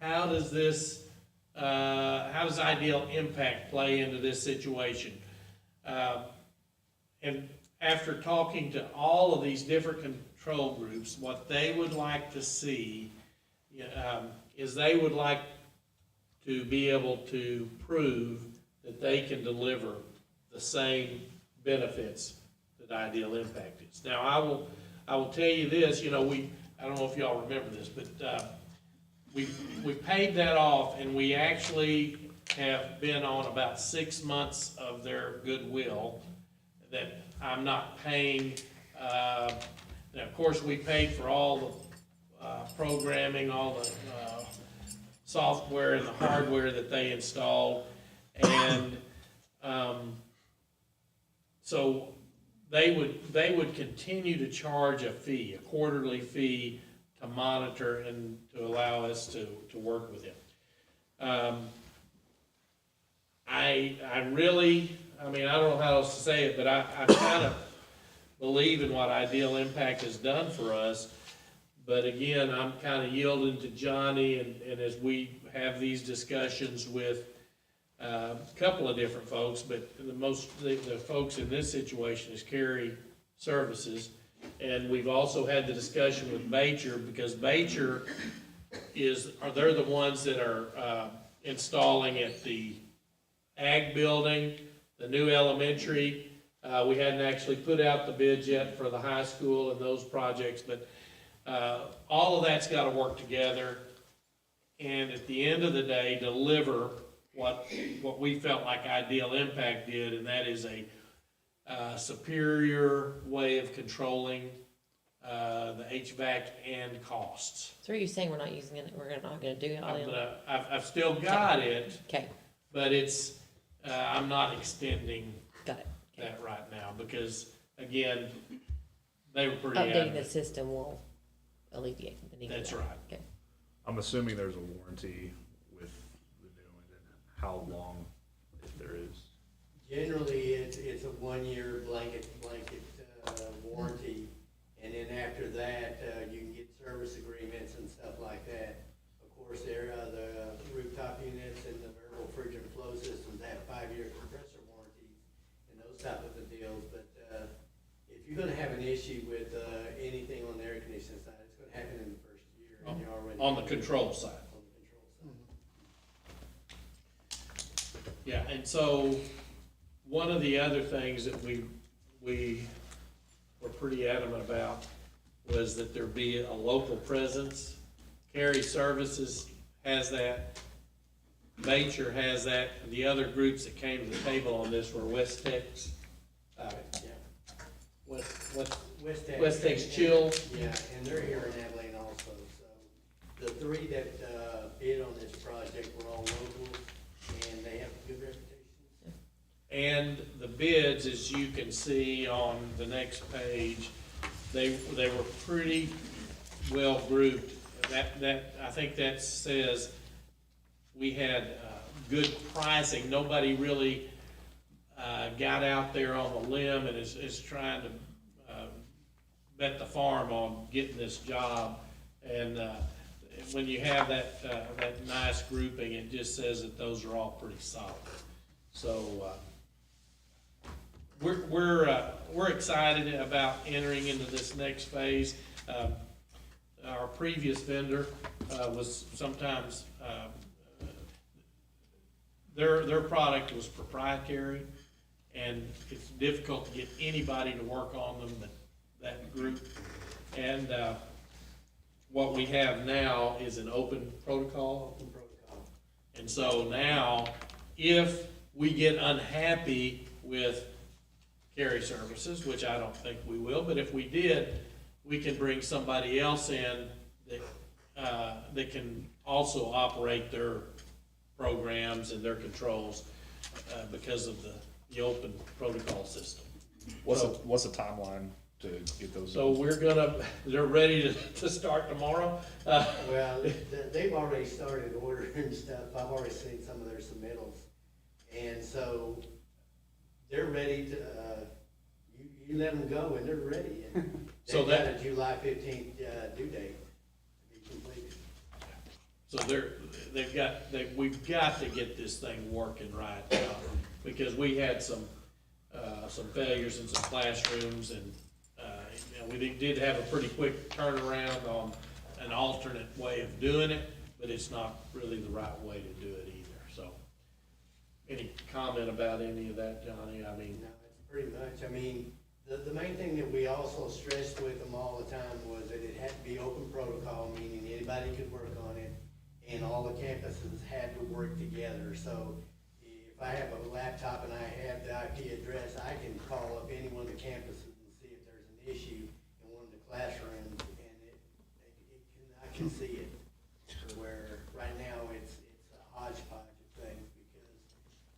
how does ideal impact play into this situation? And after talking to all of these different control groups, what they would like to see is they would like to be able to prove that they can deliver the same benefits that ideal impact is. Now, I will tell you this, I don't know if y'all remember this, but we paid that off, and we actually have been on about 6 months of their goodwill that I'm not paying. Now, of course, we paid for all the programming, all the software and the hardware that they installed, and so they would continue to charge a fee, a quarterly fee, to monitor and to allow us to work with them. I don't know how else to say it, but I kind of believe in what Ideal Impact has done for us. But again, I'm kind of yielding to Johnny, and as we have these discussions with a couple of different folks, but the folks in this situation is Carry Services. And we've also had the discussion with Beecher, because Beecher they're the ones that are installing at the Ag building, the new elementary. We hadn't actually put out the bids yet for the high school and those projects, but all of that's got to work together. and at the end of the day, deliver what we felt like Ideal Impact did, and that is a superior way of controlling the HVAC and costs. So are you saying we're not using it, we're not gonna do it? I've still got it, Okay, but it's, I'm not extending got it. that right now, because, again, they were pretty Updating the adamant. system will alleviate the need. That's of that. right. Okay. I'm assuming there's a warranty with the new one, and how long, if there is? Generally, it's a 1-year blanket warranty, and then after that, you can get service agreements and stuff like that. Of course, there are the rooftop units and the variable refrigerant flow systems have 5-year compressor warranties and those type of deals. But if you're going to have an issue with anything on the air conditioning side, it's going to happen in the first year, and you're already On the control side. on the control side. Yeah, and so, one of the other things that we were pretty adamant about was that there be a local presence. Carry Services has that, Nature has that, and the other groups that came to the table on this were West Tex, West Tex Chill. Yeah, and they're here in Abilene also, so the three that bid on this project were all local, and they have a good reputation. And the bids, as you can see on the next page, they were pretty well grouped. I think that says we had good pricing. Nobody really got out there on the limb and is trying to bet the farm on getting this job. And when you have that nice grouping, it just says that those are all pretty solid. So we're excited about entering into this next phase. Our previous vendor was sometimes their product was proprietary, and it's difficult to get anybody to work on them but that group. And what we have now is an open protocol. And so now, if we get unhappy with Carry Services, which I don't think we will, but if we did, we can bring somebody else in that can also operate their programs and their controls because of the open protocol system. What's the timeline to get those? So they're ready to start tomorrow. Well, they've already started ordering stuff. I've already seen some of their submittals. And so they're ready to, you let them go and they're ready. And So they've got a July 15th due date to be completed. So we've got to get this thing working right now, because we had some failures in some classrooms, and we did have a pretty quick turnaround on an alternate way of doing it, but it's not really the right way to do it either. So, any comment about any of that, Johnny? I mean, No, it's pretty much, I mean, the main thing that we also stressed with them all the time was that it had to be open protocol, meaning anybody could work on it, and all the campuses had to work together. So if I have a laptop and I have the IP address, I can call up any one of the campuses and see if there's an issue in one of the classrooms, and I can see it. Where right now it's a hodgepodge of things, because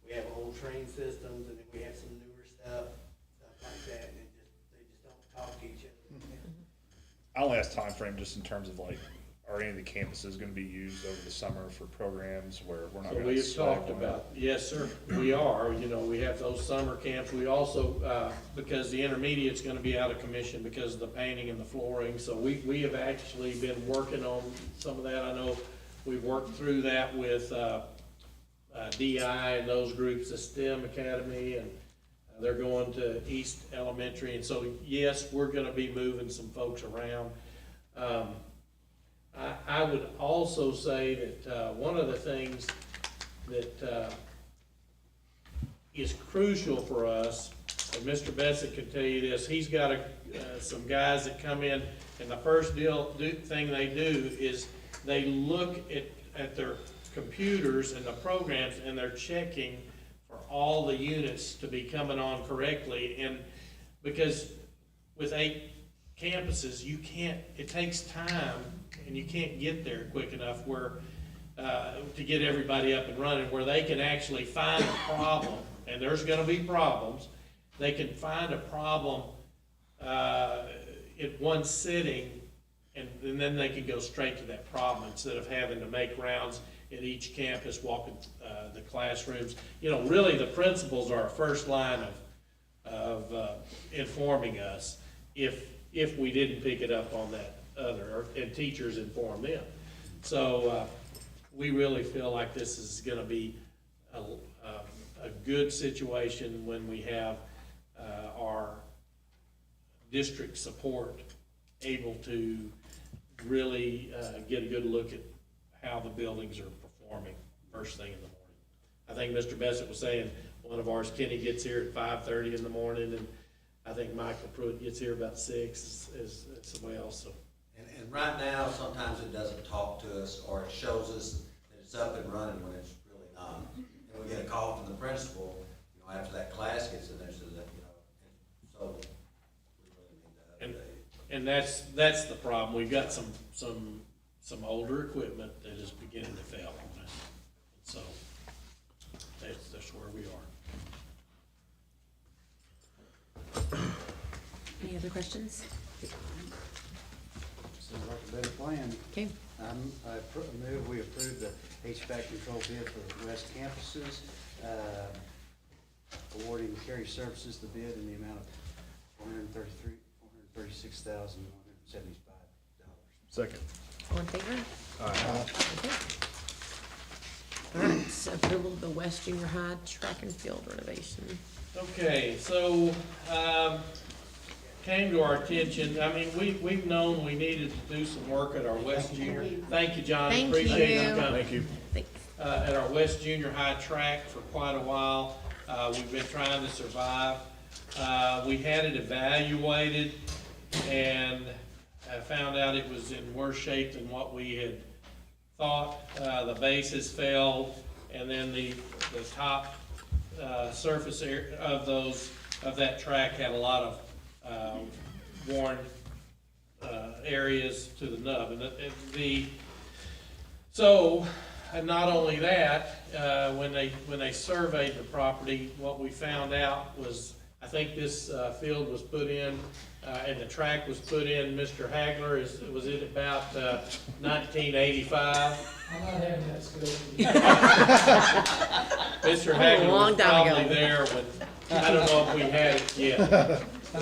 we have old train systems, and then we have some newer stuff like that, and they just don't talk to each other. I only ask time frame just in terms of like, are any of the campuses gonna be used over the summer for programs where we're not so gonna? we've talked about, yes, sir, we are, we have those summer camps. We also, because the intermediate's gonna be out of commission because of the painting and the flooring, so we have actually been working on some of that. I know we've worked through that with DI and those groups, the STEM Academy, and they're going to East Elementary, and so, yes, we're gonna be moving some folks around. I would also say that one of the things that is crucial for us, and Mr. Bessick can tell you this, he's got some guys that come in, and the first thing they do is they look at at their computers and the programs, and they're checking for all the units to be coming on correctly. And because with 8 campuses, you can't, it takes time, and you can't get there quick enough where, to get everybody up and running, where they can actually find a problem, and there's gonna be problems. They can find a problem, in one sitting, and then they can go straight to that problem instead of having to make rounds at each campus, walking, the classrooms. You know, really, the principals are our first line of informing us if we didn't pick it up on that other, and teachers inform them. So, we really feel like this is gonna be a good situation when we have, our district support able to really, get a good look at how the buildings are performing first thing in the morning. I think Mr. Bessett was saying, one of ours, Kenny, gets here at 5:30 in the morning, and I think Michael Pruitt gets here about 6 as well, so. And right now, sometimes it doesn't talk to us, or it shows us that it's up and running when it's really not. And we get a call from the principal, you know, after that class gets in there, so that, you know, so we really need to update. And that's the problem. We've got some older equipment that is beginning to fail on us. So that's where we are. Any other questions? Sounds like a better plan. Okay. I move we approve the HVAC control bid for the west campuses, awarding Carry Services the bid in the amount of $436,175. Second. All in favor? Aye. Okay. All right, so approval of the West Junior High track and field renovation. Okay, so, came to our attention, I mean, we've known we needed to do some work at our West Junior. Thank you, Johnny. Thank Appreciate you you. coming. Thank you. Thanks. At our West Junior High track for quite a while. We've been trying to survive. We had it evaluated, and I found out it was in worse shape than what we had thought. The bases failed, and then the top surface area of that track had a lot of worn areas to the nub. And not only that, when they surveyed the property, what we found out was, I think this field was put in, and the track was put in, Mr. Hagler, was it about 1985? I'm not having that skill. Mr. Hagler long was time probably ago. there when, I don't know if we had it yet. Is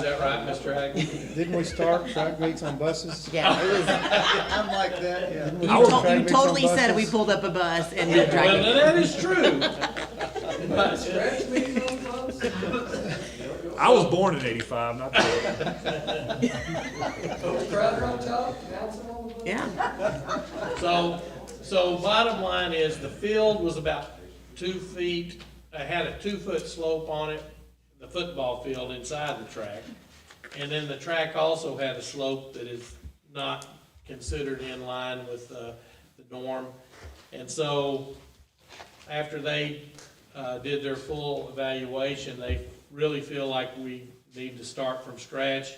that right, Mr. Hagler? Didn't we start track meets on buses? Yeah, it was, I'm like that, yeah. Didn't we you, start to- track you meets on totally said we buses? pulled up a bus and Well, did track it. that is true. I was born in '85, not that. Yeah. So bottom line is, the field was about 2 feet, had a 2-foot slope on it, the football field inside the track. And then the track also had a slope that is not considered in line with the norm. And so, after they did their full evaluation, they really feel like we need to start from scratch,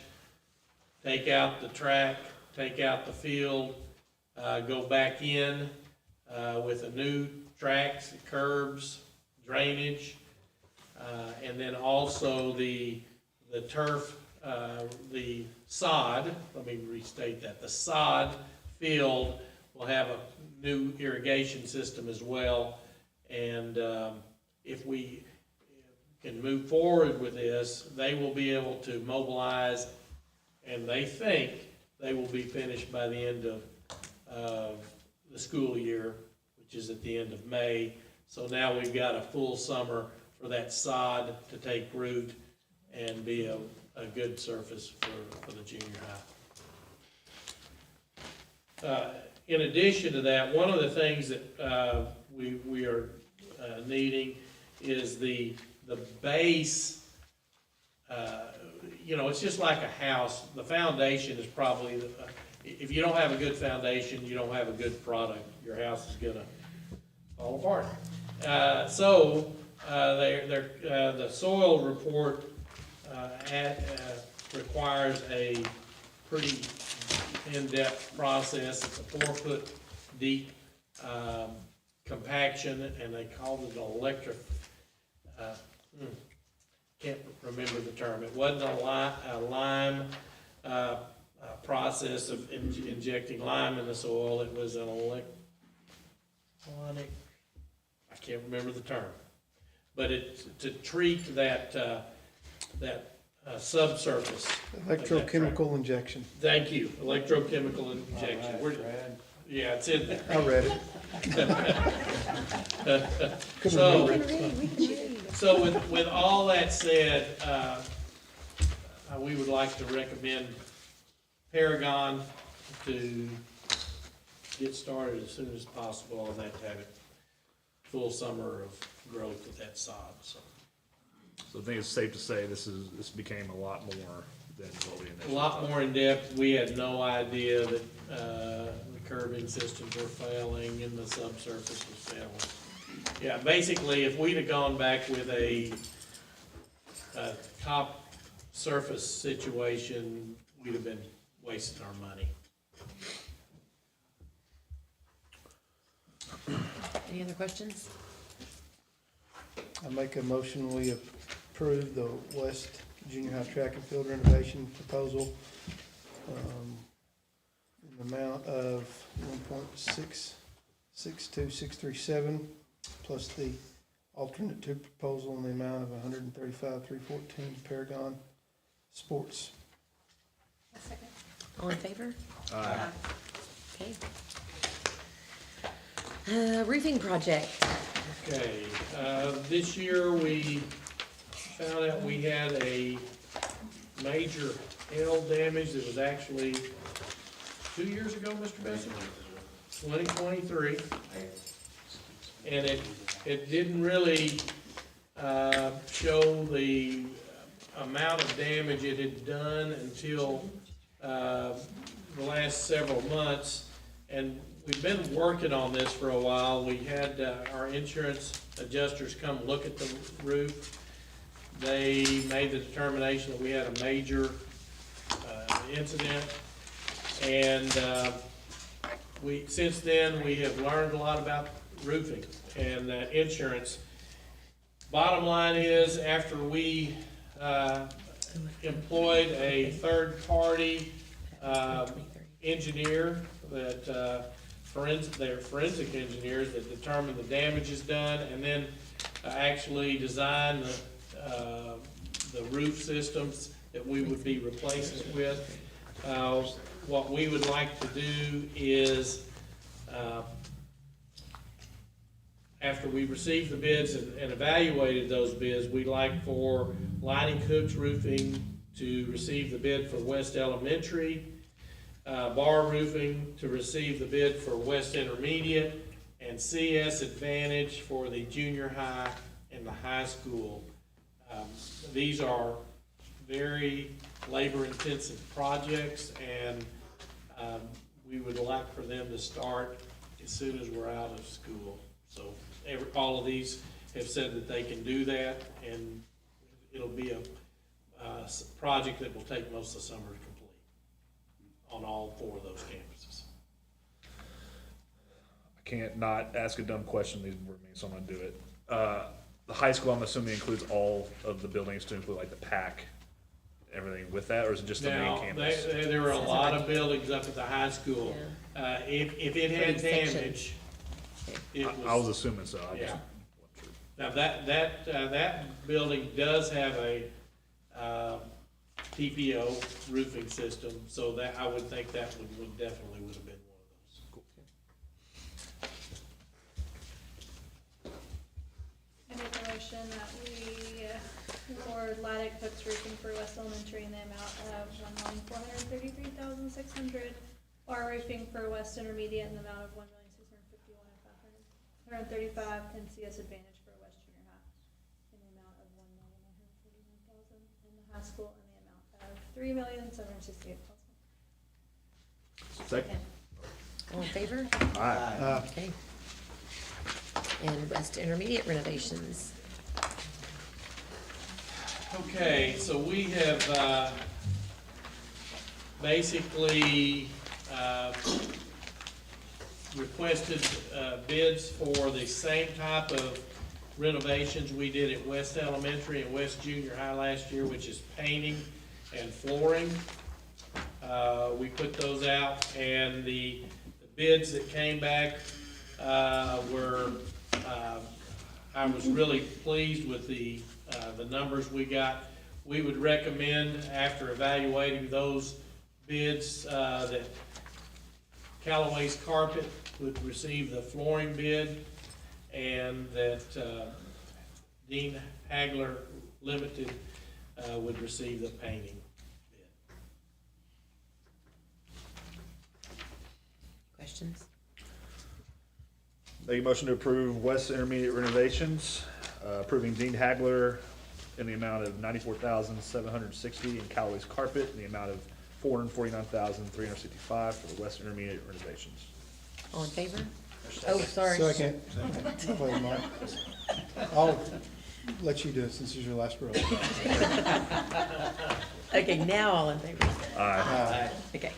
take out the track, take out the field, go back in with a new tracks, curbs, drainage, and then also the turf, the sod, let me restate that, the sod field will have a new irrigation system as well. And if we can move forward with this, they will be able to mobilize, and they think they will be finished by the end of the school year, which is at the end of May. So now we've got a full summer for that sod to take root and be a good surface for the junior high. In addition to that, one of the things that we are needing is the base. You know, it's just like a house. The foundation is probably if you don't have a good foundation, you don't have a good product, your house is gonna fall apart. The soil report, requires a pretty in-depth process. It's a 4-foot deep, compaction, and they called it an can't remember the term. It wasn't a lime, process of injecting lime in the soil. It was an electronic, I can't remember the term, but it's to treat that subsurface. Electrochemical injection. Thank you, electrochemical injection. Yeah, it's in there. I read it. So with all that said, we would like to recommend Paragon to get started as soon as possible on that, to have it full summer of growth with that sod, so. So I think it's safe to say this became a lot more than what we initially A lot thought. more in depth. We had no idea that, the curbing systems were failing and the subsurface was failing. Yeah, basically, if we'd have gone back with a top surface situation, we'd have been wasting our money. Any other questions? I make a motion, we approve the West Junior High track and field renovation proposal, in the amount of 1.662637, plus the alternate 2 proposal in the amount of 135,314 Paragon Sports. All in favor? Aye. Okay. Roofing project. Okay, this year we found out we had a major hail damage that was actually 2 years ago, Mr. Bessie? 2023. And it didn't really, show the amount of damage it had done until, the last several months. And we've been working on this for a while. We had, our insurance adjusters come look at the roof. They made the determination that we had a major, incident. And, since then, we have learned a lot about roofing and insurance. Bottom line is, after we employed a third-party engineer that they're forensic engineers that determine the damage is done, and then actually design the roof systems that we would be replacing it with. What we would like to do is, after we received the bids and evaluated those bids, we'd like for Lining Cooks Roofing to receive the bid for West Elementary, Bar Roofing to receive the bid for West Intermediate, and CS Advantage for the junior high and the high school. These are very labor-intensive projects, and we would like for them to start as soon as we're out of school. So all of these have said that they can do that, and it'll be a project that will take most of the summer to complete on all 4 of those campuses. I can't not ask a dumb question, these were me, so I'm gonna do it. The high school, I'm assuming, includes all of the buildings to include like the PAC, everything with that, or is it just the main campus? There were a lot of buildings up at the high school. If it had damage, it was. I was assuming so, I just. Yeah. Now, that building does have a, TPO roofing system, so that, I would think that would definitely would have been one of those. Cool. I make a motion that we award Lilac Cooks Roofing for West Elementary in the amount of $1,433,600. Bar Roofing for West Intermediate in the amount of $1,651,535, and CS Advantage for West Junior High in the amount of $1,141,000, and the high school in the amount of $3,768,000. Second. All in favor? Aye. Okay. And West Intermediate renovations. Okay, so we have, basically, requested, bids for the same type of renovations we did at West Elementary and West Junior High last year, which is painting and flooring. We put those out, and the bids that came back, were, I was really pleased with the numbers we got. We would recommend, after evaluating those bids, that Callaway's Carpet would receive the flooring bid, and that Dean Hagler Limited would receive the painting bid. Questions? Make a motion to approve West Intermediate renovations, approving Dean Hagler in the amount of $94,760 and Callaway's Carpet in the amount of $449,365 for the West Intermediate renovations. All in favor? Oh, sorry. Second. Wait, Mark. I'll let you do it since it's your last row. Okay, now all in favor? Aye. Okay.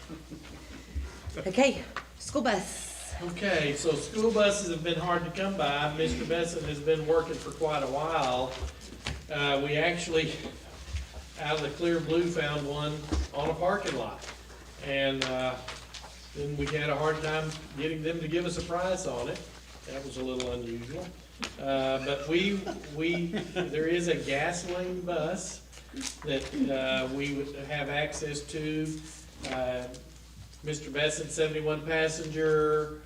Okay, school bus. Okay, so school buses have been hard to come by. Mr. Besson has been working for quite a while. We actually, out of the clear blue, found one on a parking lot. And then we had a hard time getting them to give us a price on it. That was a little unusual. But there is a gasoline bus that we would have access to. Mr. Besson, 71 passenger,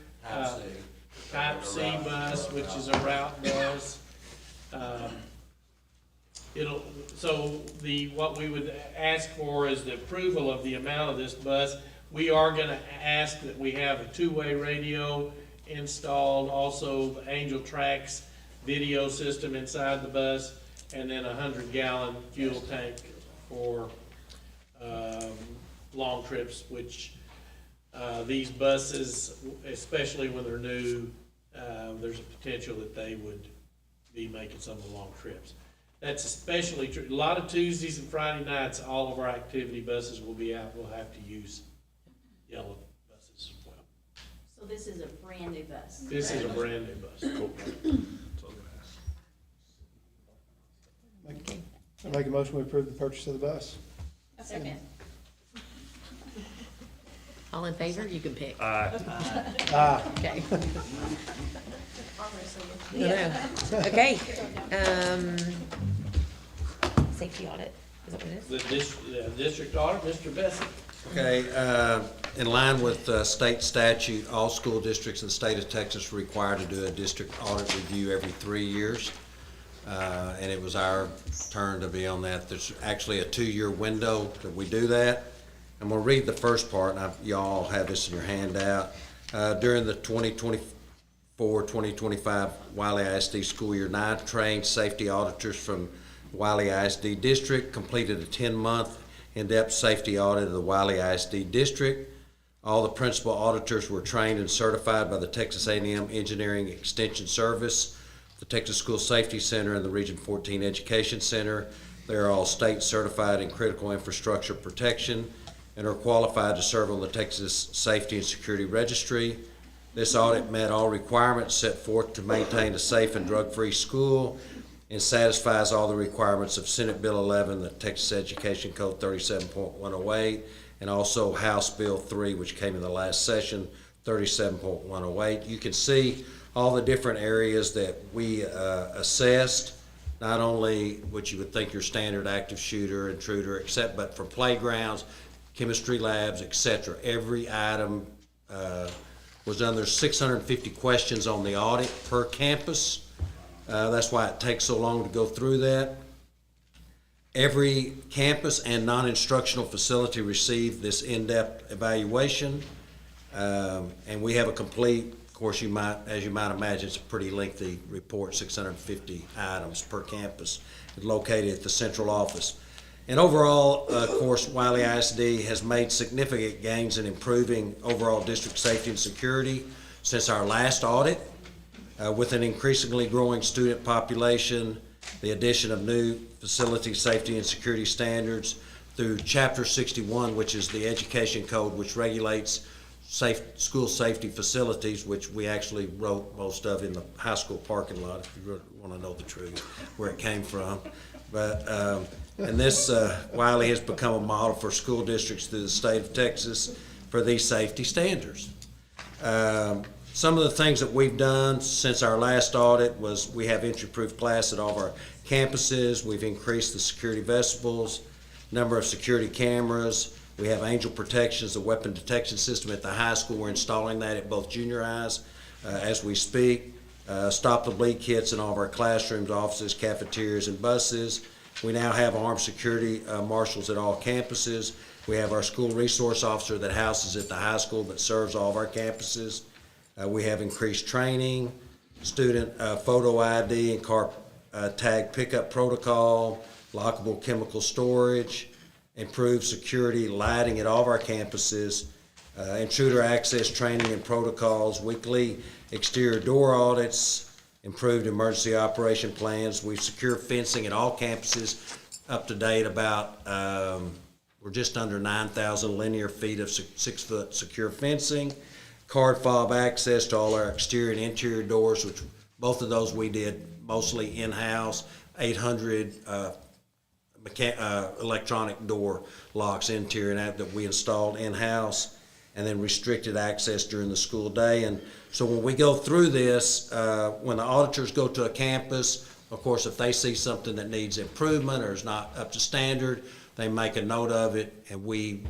Type C bus, which is a route bus. What we would ask for is the approval of the amount of this bus. We are gonna ask that we have a two-way radio installed, also Angel Tracks video system inside the bus, and then a 100-gallon fuel tank for, long trips, which, these buses, especially when they're new, there's a potential that they would be making some of the long trips. That's especially true. A lot of Tuesdays and Friday nights, all of our activity buses will be out. We'll have to use yellow buses as well. So this is a brand new bus? This is a brand new bus. Cool. I make a motion to approve the purchase of the bus. Second. All in favor? You can pick. Aye. Okay. No. Okay. Safety audit, is that what it is? The district audit, Mr. Besson. Okay, in line with state statute, all school districts in the state of Texas are required to do a district audit review every 3 years. And it was our turn to be on that. There's actually a 2-year window that we do that. I'm gonna read the first part, and y'all have this in your handout. During the 2024-2025 Wylie ISD school year, 9 trained safety auditors from Wylie ISD District completed a 10-month in-depth safety audit of the Wylie ISD District. All the principal auditors were trained and certified by the Texas A&M Engineering Extension Service, the Texas School Safety Center, and the Region 14 Education Center. They are all state certified in critical infrastructure protection and are qualified to serve on the Texas Safety and Security Registry. This audit met all requirements set forth to maintain a safe and drug-free school and satisfies all the requirements of Senate Bill 11, the Texas Education Code 37.108, and also House Bill 3, which came in the last session, 37.108. You can see all the different areas that we assessed, not only what you would think your standard active shooter, intruder, but for playgrounds, chemistry labs, etc. Every item was done. There's 650 questions on the audit per campus. That's why it takes so long to go through that. Every campus and non-instructional facility received this in-depth evaluation. And we have a complete, of course, as you might imagine, it's a pretty lengthy report, 650 items per campus, located at the central office. And overall, of course, Wylie ISD has made significant gains in improving overall district safety and security since our last audit, with an increasingly growing student population, the addition of new facility safety and security standards through Chapter 61, which is the education code which regulates school safety facilities, which we actually wrote most of in the high school parking lot, if you really want to know the truth, where it came from. But, and this, Wylie has become a model for school districts through the state of Texas for these safety standards. Some of the things that we've done since our last audit was we have entry-proof glass at all of our campuses. We've increased the security vestibules, number of security cameras. We have Angel Protection, a weapon detection system at the high school. We're installing that at both junior highs as we speak. Stop the bleed kits in all of our classrooms, offices, cafeterias, and buses. We now have armed security marshals at all campuses. We have our school resource officer that houses at the high school but serves all of our campuses. We have increased training, student photo ID and car tag pickup protocol, lockable chemical storage, improved security lighting at all of our campuses, intruder access training and protocols, weekly exterior door audits, improved emergency operation plans. We've secured fencing at all campuses, up to date about, we're just under 9,000 linear feet of 6-foot secure fencing, card fob access to all our exterior and interior doors, which both of those we did mostly in-house, 800 electronic door locks interior and that we installed in-house, and then restricted access during the school day. And so when we go through this, when the auditors go to a campus, of course, if they see something that needs improvement or is not up to standard, they make a note of it, and we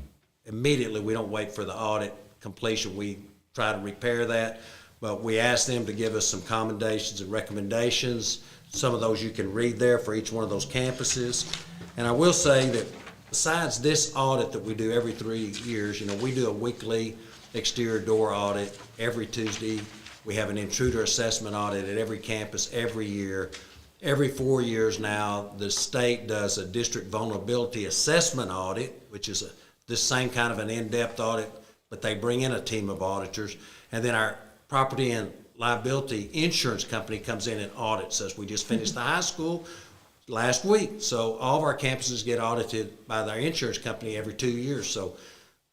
immediately, we don't wait for the audit completion, we try to repair that. But we ask them to give us some commendations and recommendations. Some of those you can read there for each one of those campuses. And I will say that besides this audit that we do every 3 years, we do a weekly exterior door audit every Tuesday. We have an intruder assessment audit at every campus every year. Every 4 years now, the state does a district vulnerability assessment audit, which is this same kind of an in-depth audit, but they bring in a team of auditors. And then our property and liability insurance company comes in and audits us. We just finished the high school last week. So all of our campuses get audited by their insurance company every 2 years. So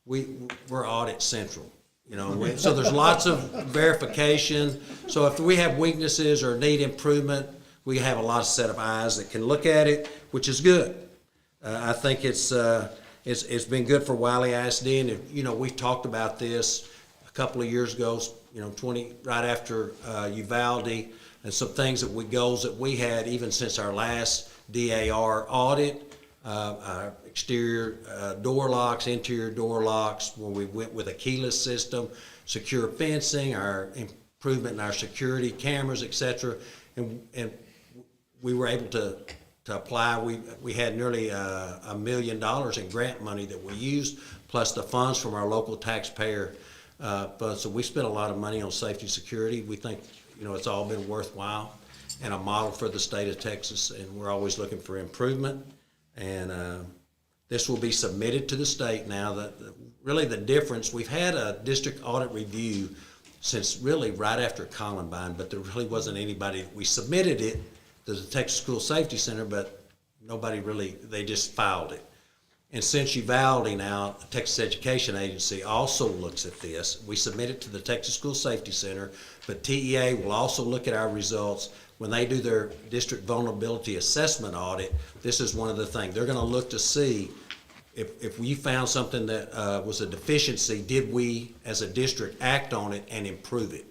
we're audit central, so there's lots of verification. So if we have weaknesses or need improvement, we have a lot of set of eyes that can look at it, which is good. I think it's been good for Wylie ISD, and we've talked about this a couple of years ago, right after Uvalde, and some things goals that we had even since our last DAR audit, our exterior door locks, interior door locks, where we went with a keyless system, secure fencing, our improvement in our security cameras, etc. And we were able to apply. We had nearly $1 million in grant money that we used, plus the funds from our local taxpayer. So we spent a lot of money on safety security. We think it's all been worthwhile and a model for the state of Texas, and we're always looking for improvement. And this will be submitted to the state now. Really the difference, we've had a district audit review since really right after Columbine, but there really wasn't anybody. We submitted it to the Texas School Safety Center, but nobody really, they just filed it. And since Uvalde now, the Texas Education Agency also looks at this. We submit it to the Texas School Safety Center, but TEA will also look at our results. When they do their district vulnerability assessment audit, this is one of the things. They're gonna look to see if we found something that was a deficiency, did we as a district act on it and improve it?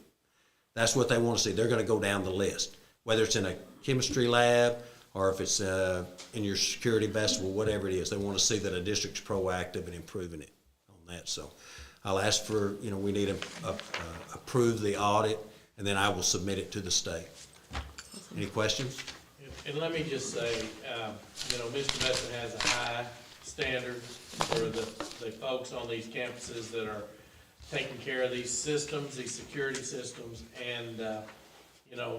That's what they wanna see. They're gonna go down the list, whether it's in a chemistry lab, or if it's in your security vestibule, whatever it is. They want to see that a district's proactive in improving it on that. So I'll ask for, we need to approve the audit, and then I will submit it to the state. Any questions? And let me just say, Mr. Besson has a high standard for the folks on these campuses that are taking care of these systems, these security systems, and,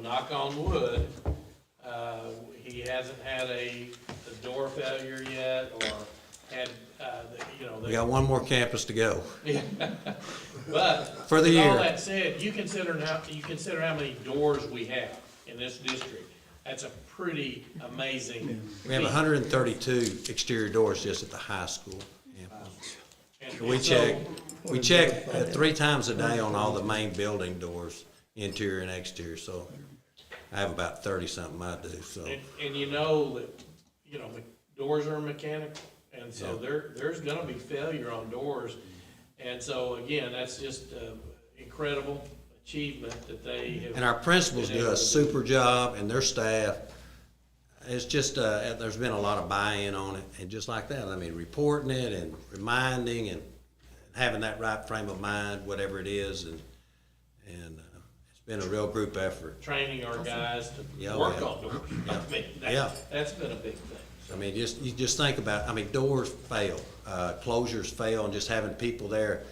knock on wood, He hasn't had a door failure yet, or had, We got one more campus to go. Yeah. But For the with all year. that said, you consider how many doors we have in this district. That's a pretty amazing. We have feat. 132 exterior doors just at the high school campus. And We so- check 3 times a day on all the main building doors, interior and exterior, so I have about 30-something I do, so. And you know that, doors are mechanical, and so Yeah. there's gonna be failure on doors. And so, again, that's just incredible achievement that they have. And our principals been do able a to super job, and their staff, it's just, there's been a lot of buy-in on it, and just like that, I mean, reporting it and reminding and having that right frame of mind, whatever it is, and it's been a real group effort. Training our guys Yeah, to work yeah. on doors. Yeah. I mean, Yeah. that's been a big thing. I mean, you just think about, doors fail, closures fail, and just having people there,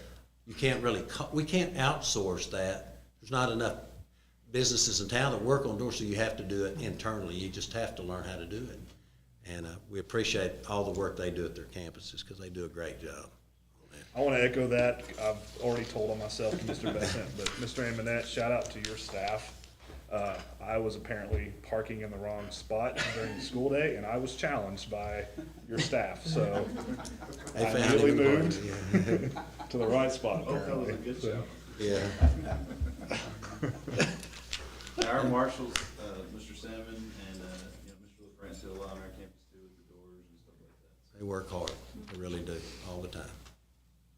you can't really, we can't outsource that. There's not enough businesses in town that work on doors, so you have to do it internally. You just have to learn how to do it. And we appreciate all the work they do at their campuses, because they do a great job. I want to echo that. I've already told on myself to Mr. Bessent, but Mr. Amonette, shout out to your staff. I was apparently parking in the wrong spot during the school day, and I was challenged by your staff, so They I found immediately him in the moved park, to the right spot. Oh, that was a apparently. good So- job. Yeah. Our marshals, Mr. Salmon and, Mr. LaFrance do a lot on our campus too with the doors and stuff like that. They work hard. They really do, all the time.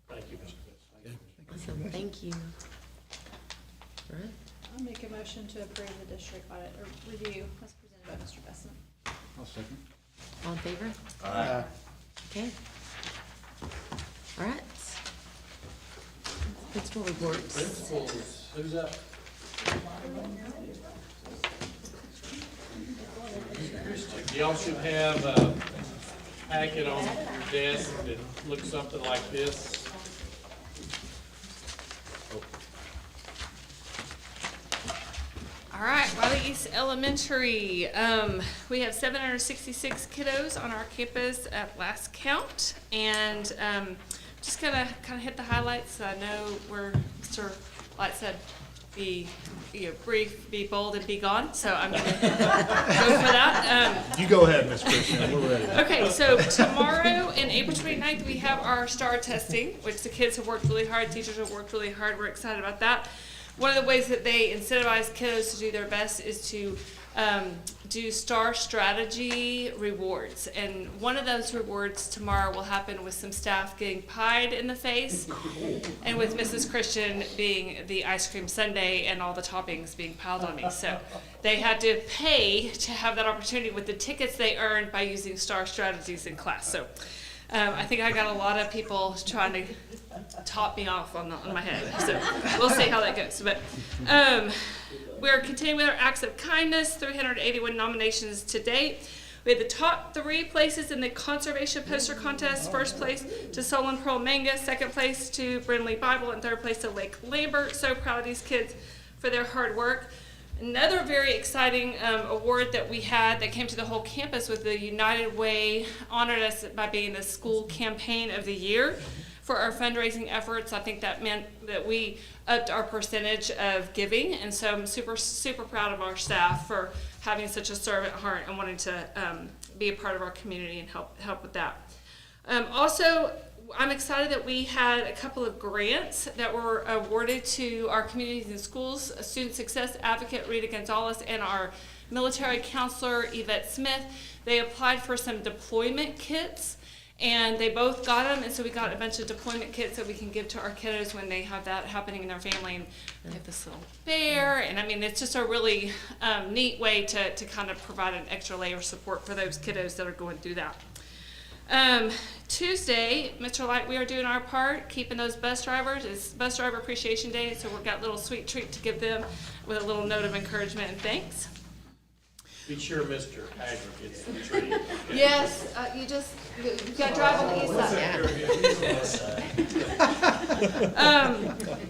Thank you, Mr. Best. Awesome, thank you. All right. I'll make a motion to approve the district audit or review as presented by Mr. Bessent. I'll second. All in favor? Aye. Okay. All right. Principal reports. Principals, who's up? Y'all should have a packet on your desk that looks something like this. All right, Wylie East Elementary. We have 766 kiddos on our campus at last count, and just gonna kind of hit the highlights. I know where Mr. Light said, be brief, be bold, and be gone. So I'm gonna go for that. You go ahead, Ms. Christian. We're ready. Okay, so tomorrow and April 29th, we have our STAR testing, which the kids have worked really hard, teachers have worked really hard. We're excited about that. One of the ways that they incentivize kiddos to do their best is to do STAR strategy rewards. And one of those rewards tomorrow will happen with some staff getting pied in the face, and with Mrs. Christian being the ice cream sundae and all the toppings being piled on me. So they had to pay to have that opportunity with the tickets they earned by using STAR strategies in class. So I think I got a lot of people trying to top me off on my head. So we'll see how that goes. But we're continuing with our acts of kindness, 381 nominations to date. We had the top 3 places in the conservation poster contest. First place to Solon Pearl Manga, second place to Brindley Bible, and third place to Lake Lambert. So proud of these kids for their hard work. Another very exciting award that we had that came to the whole campus was the United Way honored us by being the school campaign of the year for our fundraising efforts. I think that meant that we upped our percentage of giving, and so I'm super, super proud of our staff for having such a servant heart and wanting to be a part of our community and help with that. Also, I'm excited that we had a couple of grants that were awarded to our communities and schools. Student Success Advocate Rita Gonzalez and our military counselor Yvette Smith, they applied for some deployment kits, and they both got them, and so we got a bunch of deployment kits that we can give to our kiddos when they have that happening in their family. And they have this little bear, and I mean, it's just a really neat way to kind of provide an extra layer of support for those kiddos that are going through that. Tuesday, Mr. Light, we are doing our part, keeping those bus drivers. It's Bus Driver Appreciation Day, so we've got a little sweet treat to give them with a little note of encouragement and thanks. Be sure Mr. Agner gets the treat. Okay? Yes, you got to drive on the east side.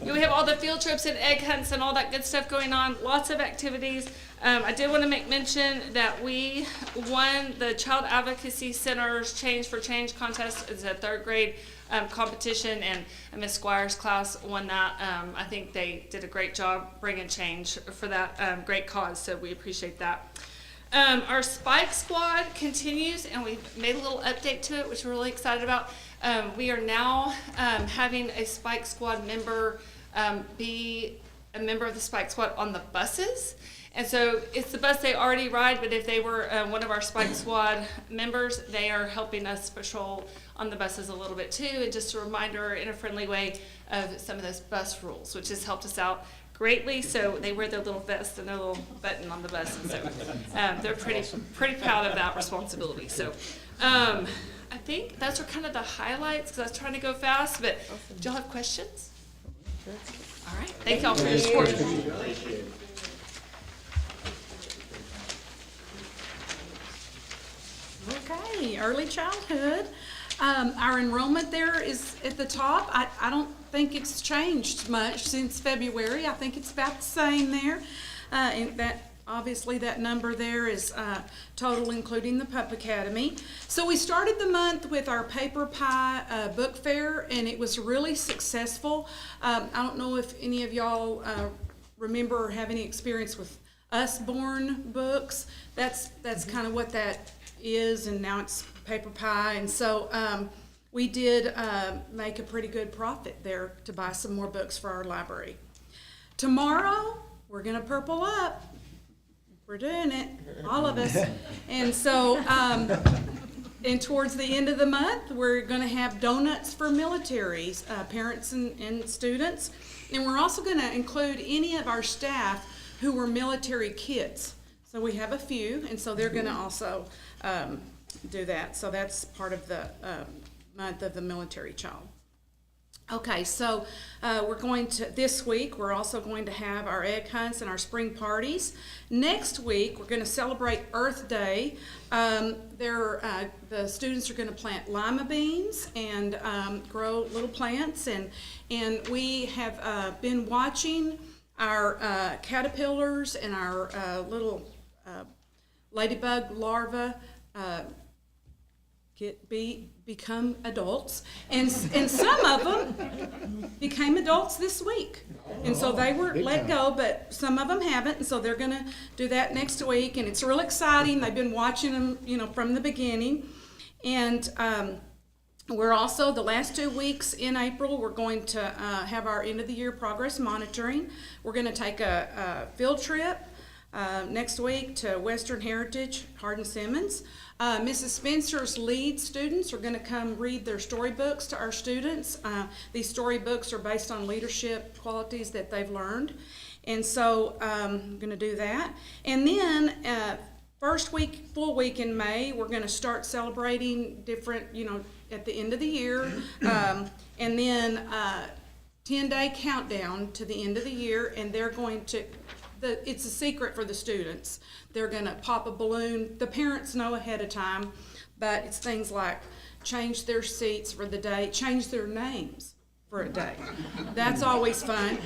We have all the with field trips and egg hunts and all that good stuff going on, lots of activities. I did want to make mention that we won the Child Advocacy Center's Change for Change contest. It's a 3rd grade competition, and Miss Squire's class won that. I think they did a great job bringing change for that great cause, so we appreciate that. Our Spike Squad continues, and we made a little update to it, which we're really excited about. We are now having a Spike Squad member be a member of the Spike Squad on the buses. And so it's the bus they already ride, but if they were one of our Spike Squad members, they are helping us patrol on the buses a little bit too, and just a reminder in a friendly way of some of those bus rules, which has helped us out greatly. So they wear their little vest and their little button on the bus, and so they're pretty proud of that responsibility. So I think those are kind of the highlights, because I was trying to go fast, but do y'all have questions? All right, thank y'all for your support. Okay, early childhood. Our enrollment there is at the top. I don't think it's changed much since February. I think it's about the same there. And that obviously that number there is total including the Pup Academy. So we started the month with our Paper Pie book fair, and it was really successful. I don't know if any of y'all remember or have any experience with Usborne books. That's kind of what that is, and now it's Paper Pie. And so we did make a pretty good profit there to buy some more books for our library. Tomorrow, we're going to purple up. We're doing it, all of us. And so, and towards the end of the month, we're going to have donuts for militaries, parents and students. And we're also going to include any of our staff who were military kids. So we have a few, and so they're going to also do that. So that's part of the month of the military child. Okay, so we're going to, this week, we're also going to have our egg hunts and our spring parties. Next week, we're going to celebrate Earth Day. The students are going to plant lima beans and grow little plants. And we have been watching our caterpillars and our little ladybug larvae become adults, and some of them became adults this week, and so they were let go, but some of them haven't, and so they're going to do that next week, and it's real exciting. They've been watching them, from the beginning, and we're also, the last 2 weeks in April, we're going to have our end of the year progress monitoring. We're going to take a field trip next week to Western Heritage, Hardin-Simmons. Mrs. Spencer's lead students are going to come read their storybooks to our students. These storybooks are based on leadership qualities that they've learned. And so I'm going to do that. And then first week, full week in May, we're going to start celebrating different, at the end of the year. And then 10-day countdown to the end of the year, and they're going to, it's a secret for the students. They're going to pop a balloon. The parents know ahead of time, but it's things like change their seats for the day, change their names for a day. That's always fun.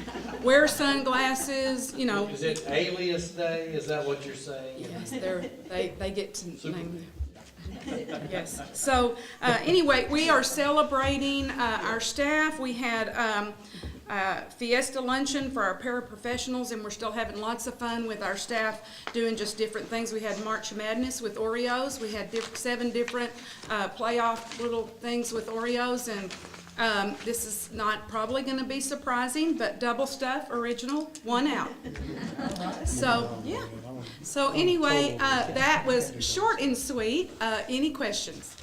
Wear sunglasses, Is it Alias Day? Is that what you're saying? Yes, they get to name them. Yes. So anyway, we are celebrating our staff. We had Fiesta Luncheon for our paraprofessionals, and we're still having lots of fun with our staff doing just different things. We had March Madness with Oreos. We had 7 different playoff little things with Oreos, and this is not probably going to be surprising, but double stuff original, 1 out. So yeah. So anyway, that was short and sweet. Any questions?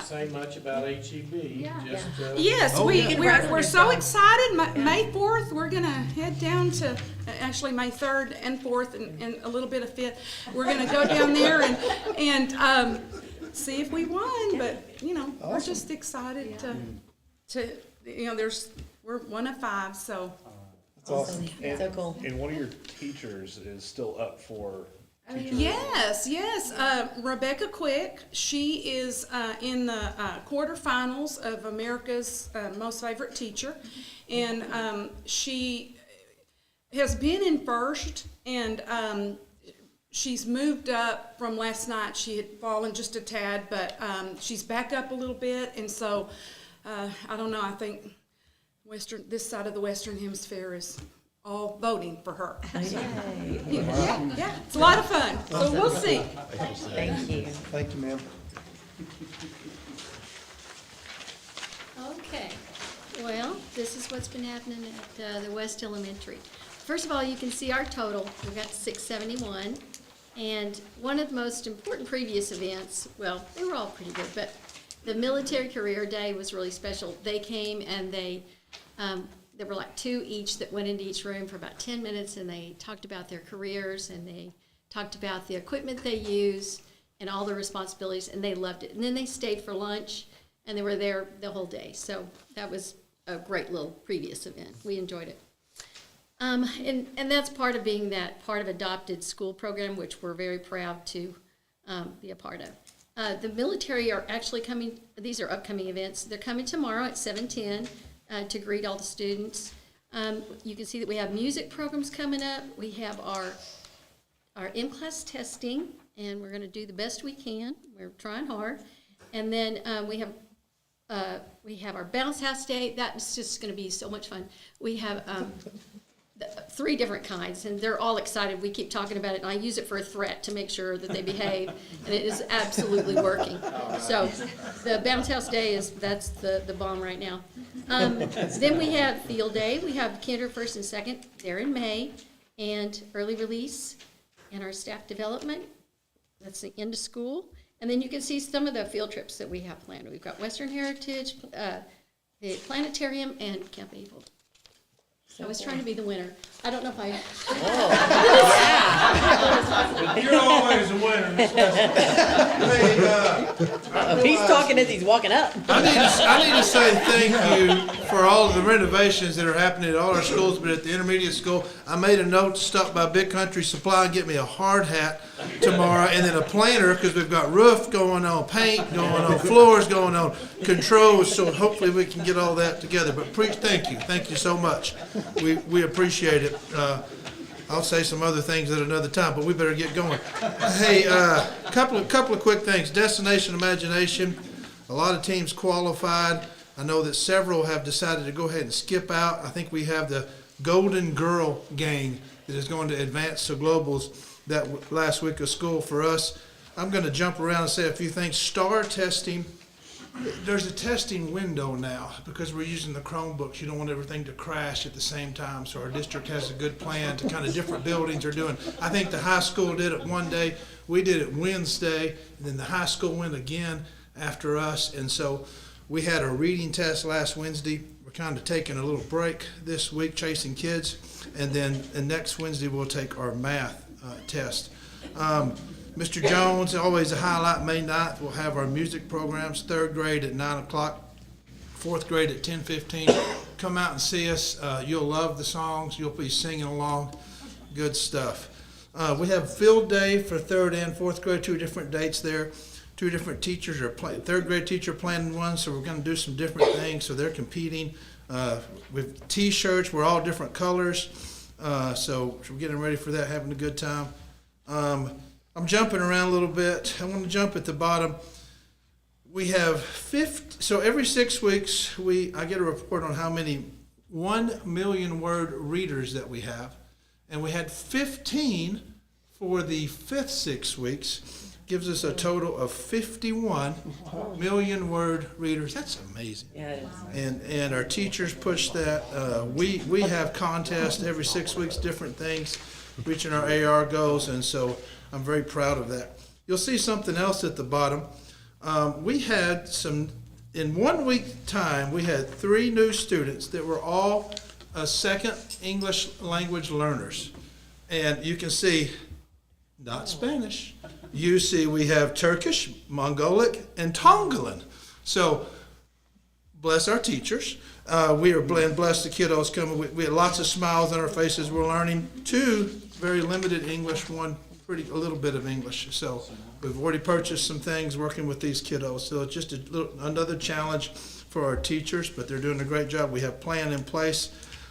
Say much about HEB. Just, Yes, we're so excited. May 4th, we're going to head down to, actually May 3rd and 4th and a little bit of 5th. We're going to go down there and see if we won. But, we're just excited to we're 1 of 5, so. That's awesome. So cool. And one of your teachers is still up for Yes, yes. Rebecca Quick, she is in the quarterfinals of America's Most Favorite Teacher. And she has been in first, and she's moved up from last night. She had fallen just a tad, but she's back up a little bit. And so, I don't know, I think this side of the Western Hemisphere is all voting for her. Yeah, it's a lot of fun. So we'll see. Thank you. Thank you, ma'am. Okay, well, this is what's been happening at the West Elementary. First of all, you can see our total. We got 671. And one of the most important previous events, well, they were all pretty good, but the Military Career Day was really special. They came and there were like 2 each that went into each room for about 10 minutes, and they talked about their careers, and they talked about the equipment they use and all the responsibilities, and they loved it. And then they stayed for lunch, and they were there the whole day. So that was a great little previous event. We enjoyed it. And that's part of being that part of adopted school program, which we're very proud to be a part of. The military are actually coming, these are upcoming events. They're coming tomorrow at 7:10 to greet all the students. You can see that we have music programs coming up. We have our in-class testing, and we're going to do the best we can. We're trying hard. And then we have our bounce house day. That's just going to be so much fun. We have 3 different kinds, and they're all excited. We keep talking about it, and I use it for a threat to make sure that they behave, and it is absolutely working. So the bounce house day that's the bomb right now. Then we have field day. We have kinder, first, and second. They're in May, and early release, and our staff development. That's the end of school. And then you can see some of the field trips that we have planned. We've got Western Heritage, the planetarium, and Camp Able. I was trying to be the winner. I don't know if I. You're always a winner. He's talking as he's walking up. I need to say thank you for all of the renovations that are happening at all our schools, but at the intermediate school, I made a note to stop by Big Country Supply and get me a hard hat tomorrow, and then a planter, because we've got roof going on, paint going on, floors going on, controls, so hopefully we can get all that together. But thank you so much. We appreciate it. I'll say some other things at another time, but we better get going. Hey, couple of quick things. Destination Imagination, a lot of teams qualified. I know that several have decided to go ahead and skip out. I think we have the Golden Girl gang that is going to advance to globals that last week of school for us. I'm going to jump around and say a few things. STAR testing. There's a testing window now because we're using the Chromebooks. You don't want everything to crash at the same time, so our district has a good plan to kind of different buildings are doing. I think the high school did it one day. We did it Wednesday, and then the high school went again after us. And so we had a reading test last Wednesday. We're kind of taking a little break this week, chasing kids. And then next Wednesday we'll take our math test. Mr. Jones, always a highlight, May 9th, we'll have our music programs, 3rd grade at 9 o'clock, 4th grade at 10:15. Come out and see us. You'll love the songs. You'll be singing along. Good stuff. We have field day for 3rd and 4th grade, 2 different dates there. 2 different teachers are playing. 3rd grade teacher planning one, so we're going to do some different things. So they're competing. With T-shirts, we're all different colors. So we're getting ready for that, having a good time. I'm jumping around a little bit. I want to jump at the bottom. We have 50, so every 6 weeks, I get a report on how many 1 million word readers that we have. And we had 15 for the 5th 6 weeks. Gives us a total of 51 million word readers. That's amazing. Yeah, it is. And our teachers push that. We have contests every 6 weeks, different things, reaching our AR goals, and so I'm very proud of that. You'll see something else at the bottom. We had in 1 week time, we had 3 new students that were all second English language learners. And you can see, not Spanish. You see we have Turkish, Mongolic, and Tongolese. So, bless our teachers. We are blessed the kiddos coming. We had lots of smiles on our faces. We're learning 2 very limited English, 1 a little bit of English. So we've already purchased some things working with these kiddos. So it's just another challenge for our teachers, but they're doing a great job. We have a plan in place.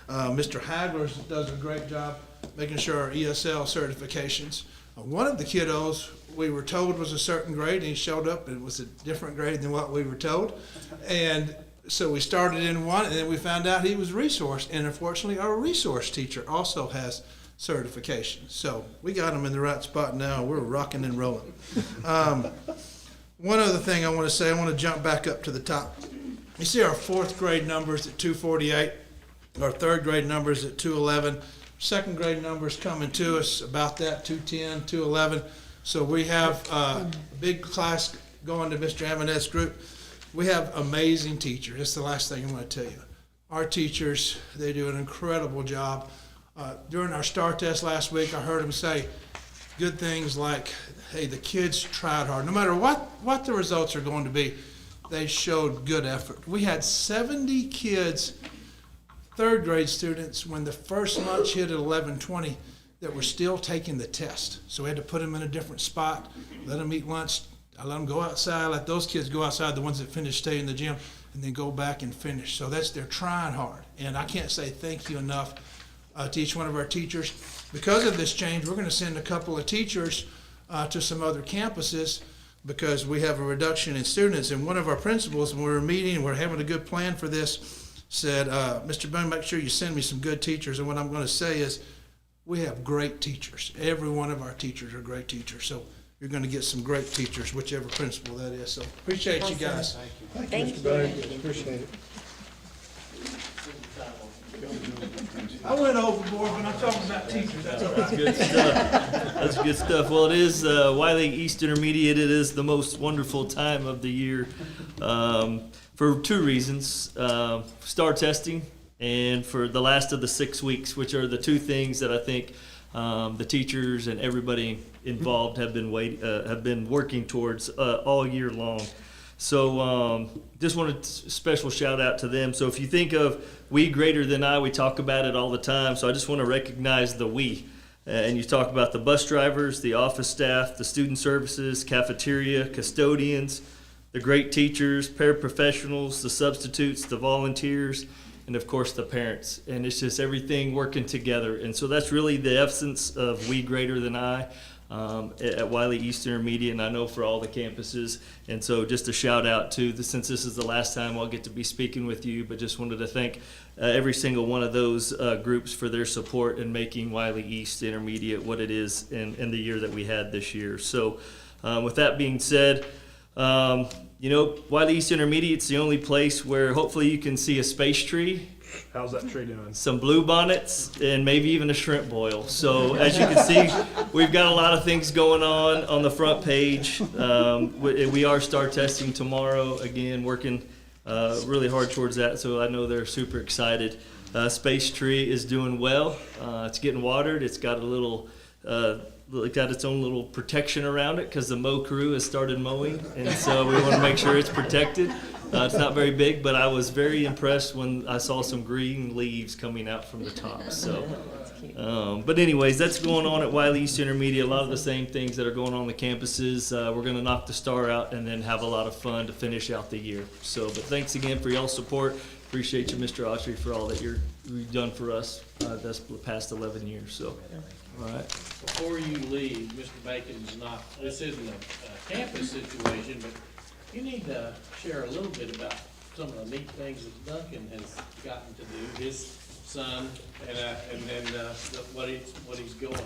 Mr. Hagler does a great job making sure our ESL certifications. One of the kiddos we were told was a certain grade, and he showed up and it was a different grade than what we were told. And so we started in one, and then we found out he was resource. And unfortunately, our resource teacher also has certification. So we got him in the right spot now. We're rocking and rolling. One other thing I want to say, I want to jump back up to the top. You see our fourth grade numbers at 248, our third grade numbers at 211, second grade numbers coming to us about that, 210, 211. So we have a big class going to Mr. Amonet's group. We have amazing teachers. That's the last thing I want to tell you. Our teachers, they do an incredible job. During our STAR test last week, I heard them say good things like, hey, the kids tried hard. No matter what the results are going to be, they showed good effort. We had 70 kids, third grade students, when the first lunch hit at 11:20, that were still taking the test. So we had to put them in a different spot, let them eat lunch. I let them go outside, let those kids go outside, the ones that finished stay in the they're go back and finish. So they're trying hard. And I can't say thank you enough to each one of our teachers. Because of this change, we're going to send a couple of teachers to some other campuses because we have a reduction in students. And one of our principals, when we were meeting, we're having a good plan for this, said, Mr. Boone, make sure you send me some good teachers. And what I'm going to say is, we have great teachers. Every one of our teachers are great teachers. So you're going to get some great teachers, whichever principal that is. So appreciate you guys. Thank you, Mr. Boone. Appreciate it. I went overboard when I'm talking about teachers. That's all right. Good stuff. That's good stuff. Well, it is Wylie East Intermediate. It is the most wonderful time of the year for two reasons. STAR testing and for the last of the 6 weeks, which are the two things that I think the teachers and everybody involved have been working towards all year long. So just wanted a special shout out to them. So if you think of we greater than I, we talk about it all the time. So I just want to recognize the we. And you talk about the bus drivers, the office staff, the student services, cafeteria, custodians, the great teachers, paraprofessionals, the substitutes, the volunteers, and of course the parents. And it's just everything working together. And so that's really the essence of we greater than I at Wylie East Intermediate, and I know for all the campuses. And so just a shout out to, since this is the last time I'll get to be speaking with you, but just wanted to thank every single one of those groups for their support in making Wylie East Intermediate what it is in the year that we had this year. So with that being said, you know, Wylie East Intermediate's the only place where hopefully you can see a space tree. How's that tree doing? Some blue bonnets and maybe even a shrimp boil. So as you can see, we've got a lot of things going on the front page. We are STAR testing tomorrow, again, working really hard towards that. So I know they're super excited. Space tree is doing well. It's getting watered. It's got a little got its own little protection around it because the mow crew has started mowing, and so we want to make sure it's protected. It's not very big, but I was very impressed when I saw some green leaves coming out from the top. So, but anyways, that's going on at Wylie East Intermediate. A lot of the same things that are going on the campuses. We're going to knock the STAR out and then have a lot of fun to finish out the year. So, but thanks again for y'all's support. Appreciate you, Mr. Autry, for all that you've done for us this past 11 years. So, all right. Before you leave, Mr. Bacon's not, this isn't a campus situation, but you need to share a little bit about some of the neat things that Duncan has gotten to do, his son, and then what he's going to.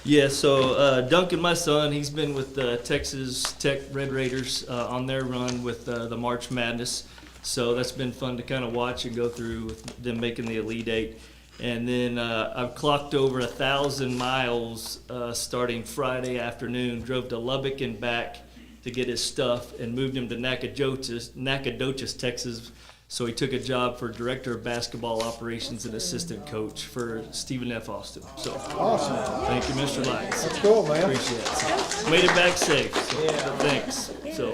Yeah, so Duncan, my son, he's been with Texas Tech Red Raiders on their run with the March Madness. So that's been fun to kind of watch and go through with them making the Elite Eight. And then I've clocked over 1,000 miles starting Friday afternoon, drove to Lubbock and back to get his stuff, and moved him to Nacogdoches, Texas. So he took a job for Director of Basketball Operations and Assistant Coach for Stephen F. Austin. So awesome. Thank you, Mr. Lyons. That's cool, man. Appreciate it. So, made it back safe. So thanks. So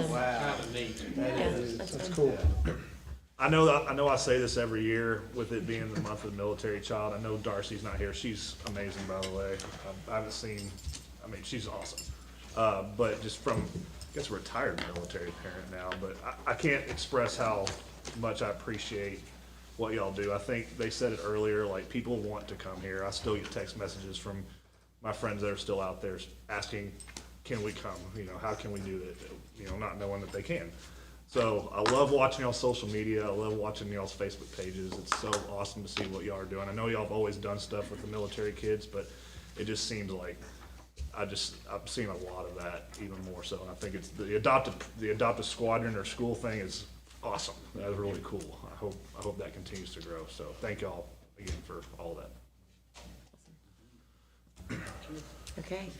Wow. Kind of neat. That's cool. I know I say this every year with it being the month of the military child. I know Darcy's not here. She's amazing, by the way. I haven't seen, I mean, she's awesome. But just from, I guess, a retired military parent now, but I can't express how much I appreciate what y'all do. I think they said it earlier, like, people want to come here. I still get text messages from my friends that are still out there asking, can we come? You know, how can we do it? You know, not knowing that they can. So I love watching y'all's social media. I love watching y'all's Facebook pages. It's so awesome to see what y'all are doing. I know y'all have always done stuff with the military kids, but it just seems like I'm seeing a lot of that even more so. And I think it's the adopted squadron or school thing is awesome. That's really cool. I hope that continues to grow. So thank y'all again for all that. Okay.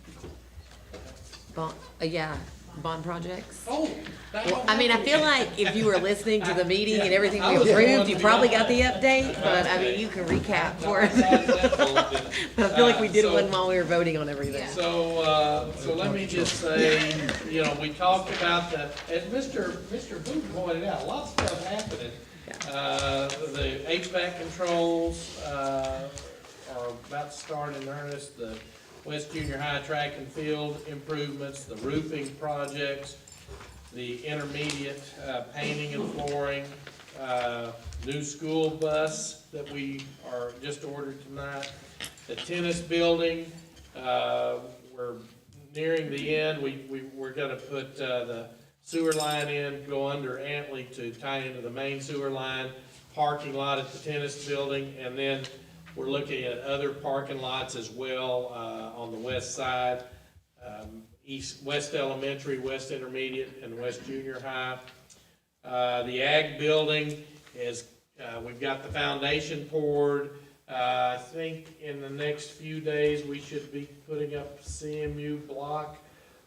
Bond projects. Oh, Well, I mean, I feel like if you were listening to the meeting and everything we approved, you probably got the update, but I mean, you can recap for us. But I feel like we did one while we were voting on everything. So let me just say, you know, we talked about as Mr. Booth pointed out, a lot of stuff happening. The HVAC controls, are about to start in earnest, the West Junior High track and field improvements, the roofing projects, the intermediate painting and flooring, new school bus that we are just ordered tonight, the tennis building, we're nearing the end. We're gonna put the sewer line in, go under Antley to tie into the main sewer line, parking lot at the tennis building, and then we're looking at other parking lots as well on the west side, West Elementary, West Intermediate, and West Junior High. The ag building is, we've got the foundation poured. I think in the next few days, we should be putting up CMU block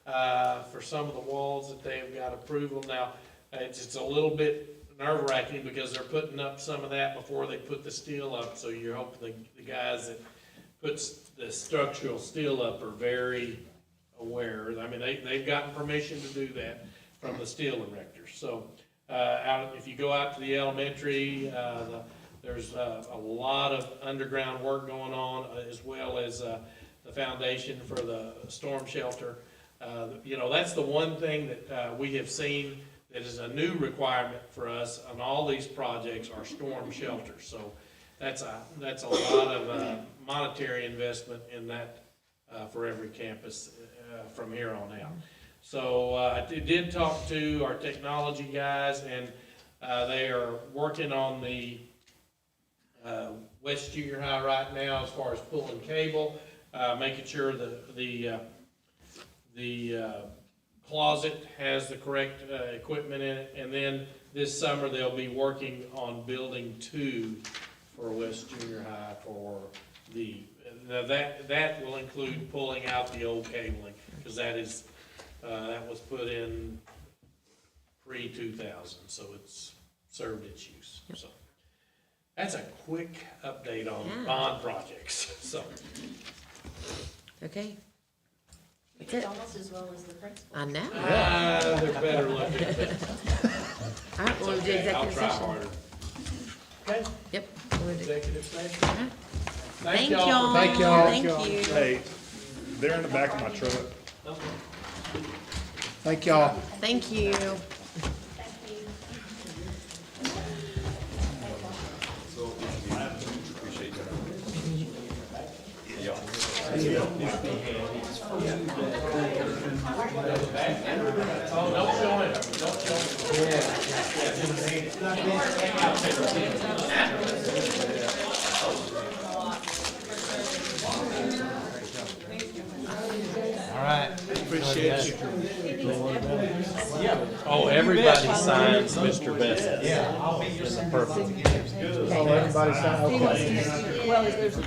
for some of the walls that they've got approval. Now, it's a little bit nerve-wracking because they're putting up some of that before they put the steel up, so you're hoping the guys that puts the structural steel up are very aware. I mean, they've gotten permission to do that from the steel erectors. So if you go out to the elementary, there's a lot of underground work going on, as well as the foundation for the storm shelter. You know, that's the one thing that we have seen that is a new requirement for us on all these projects are storm shelters. So that's a lot of monetary investment in that for every campus from here on out. So I did talk to our technology guys, and they are working on the West Junior High right now as far as pulling cable, making sure the closet has the correct equipment in it, and then this summer they'll be working on building 2 for West Junior High for that will include pulling out the old cabling, because that was put in pre-2000, so it's served its use. So that's a quick update on bond projects. So Okay. You did almost as well as the principal. I know. They're better looking. All right, we'll do executive I'll try session. harder. Okay. Yep. We'll do. Executive session. Thank y'all. Thank y'all. Thank you. Hey, they're in the back of my truck. Thank y'all. Thank you. All right. Appreciate you. Oh, everybody signs Mr. Best. Yeah. Perfect. Everybody sign, okay. Well, there's a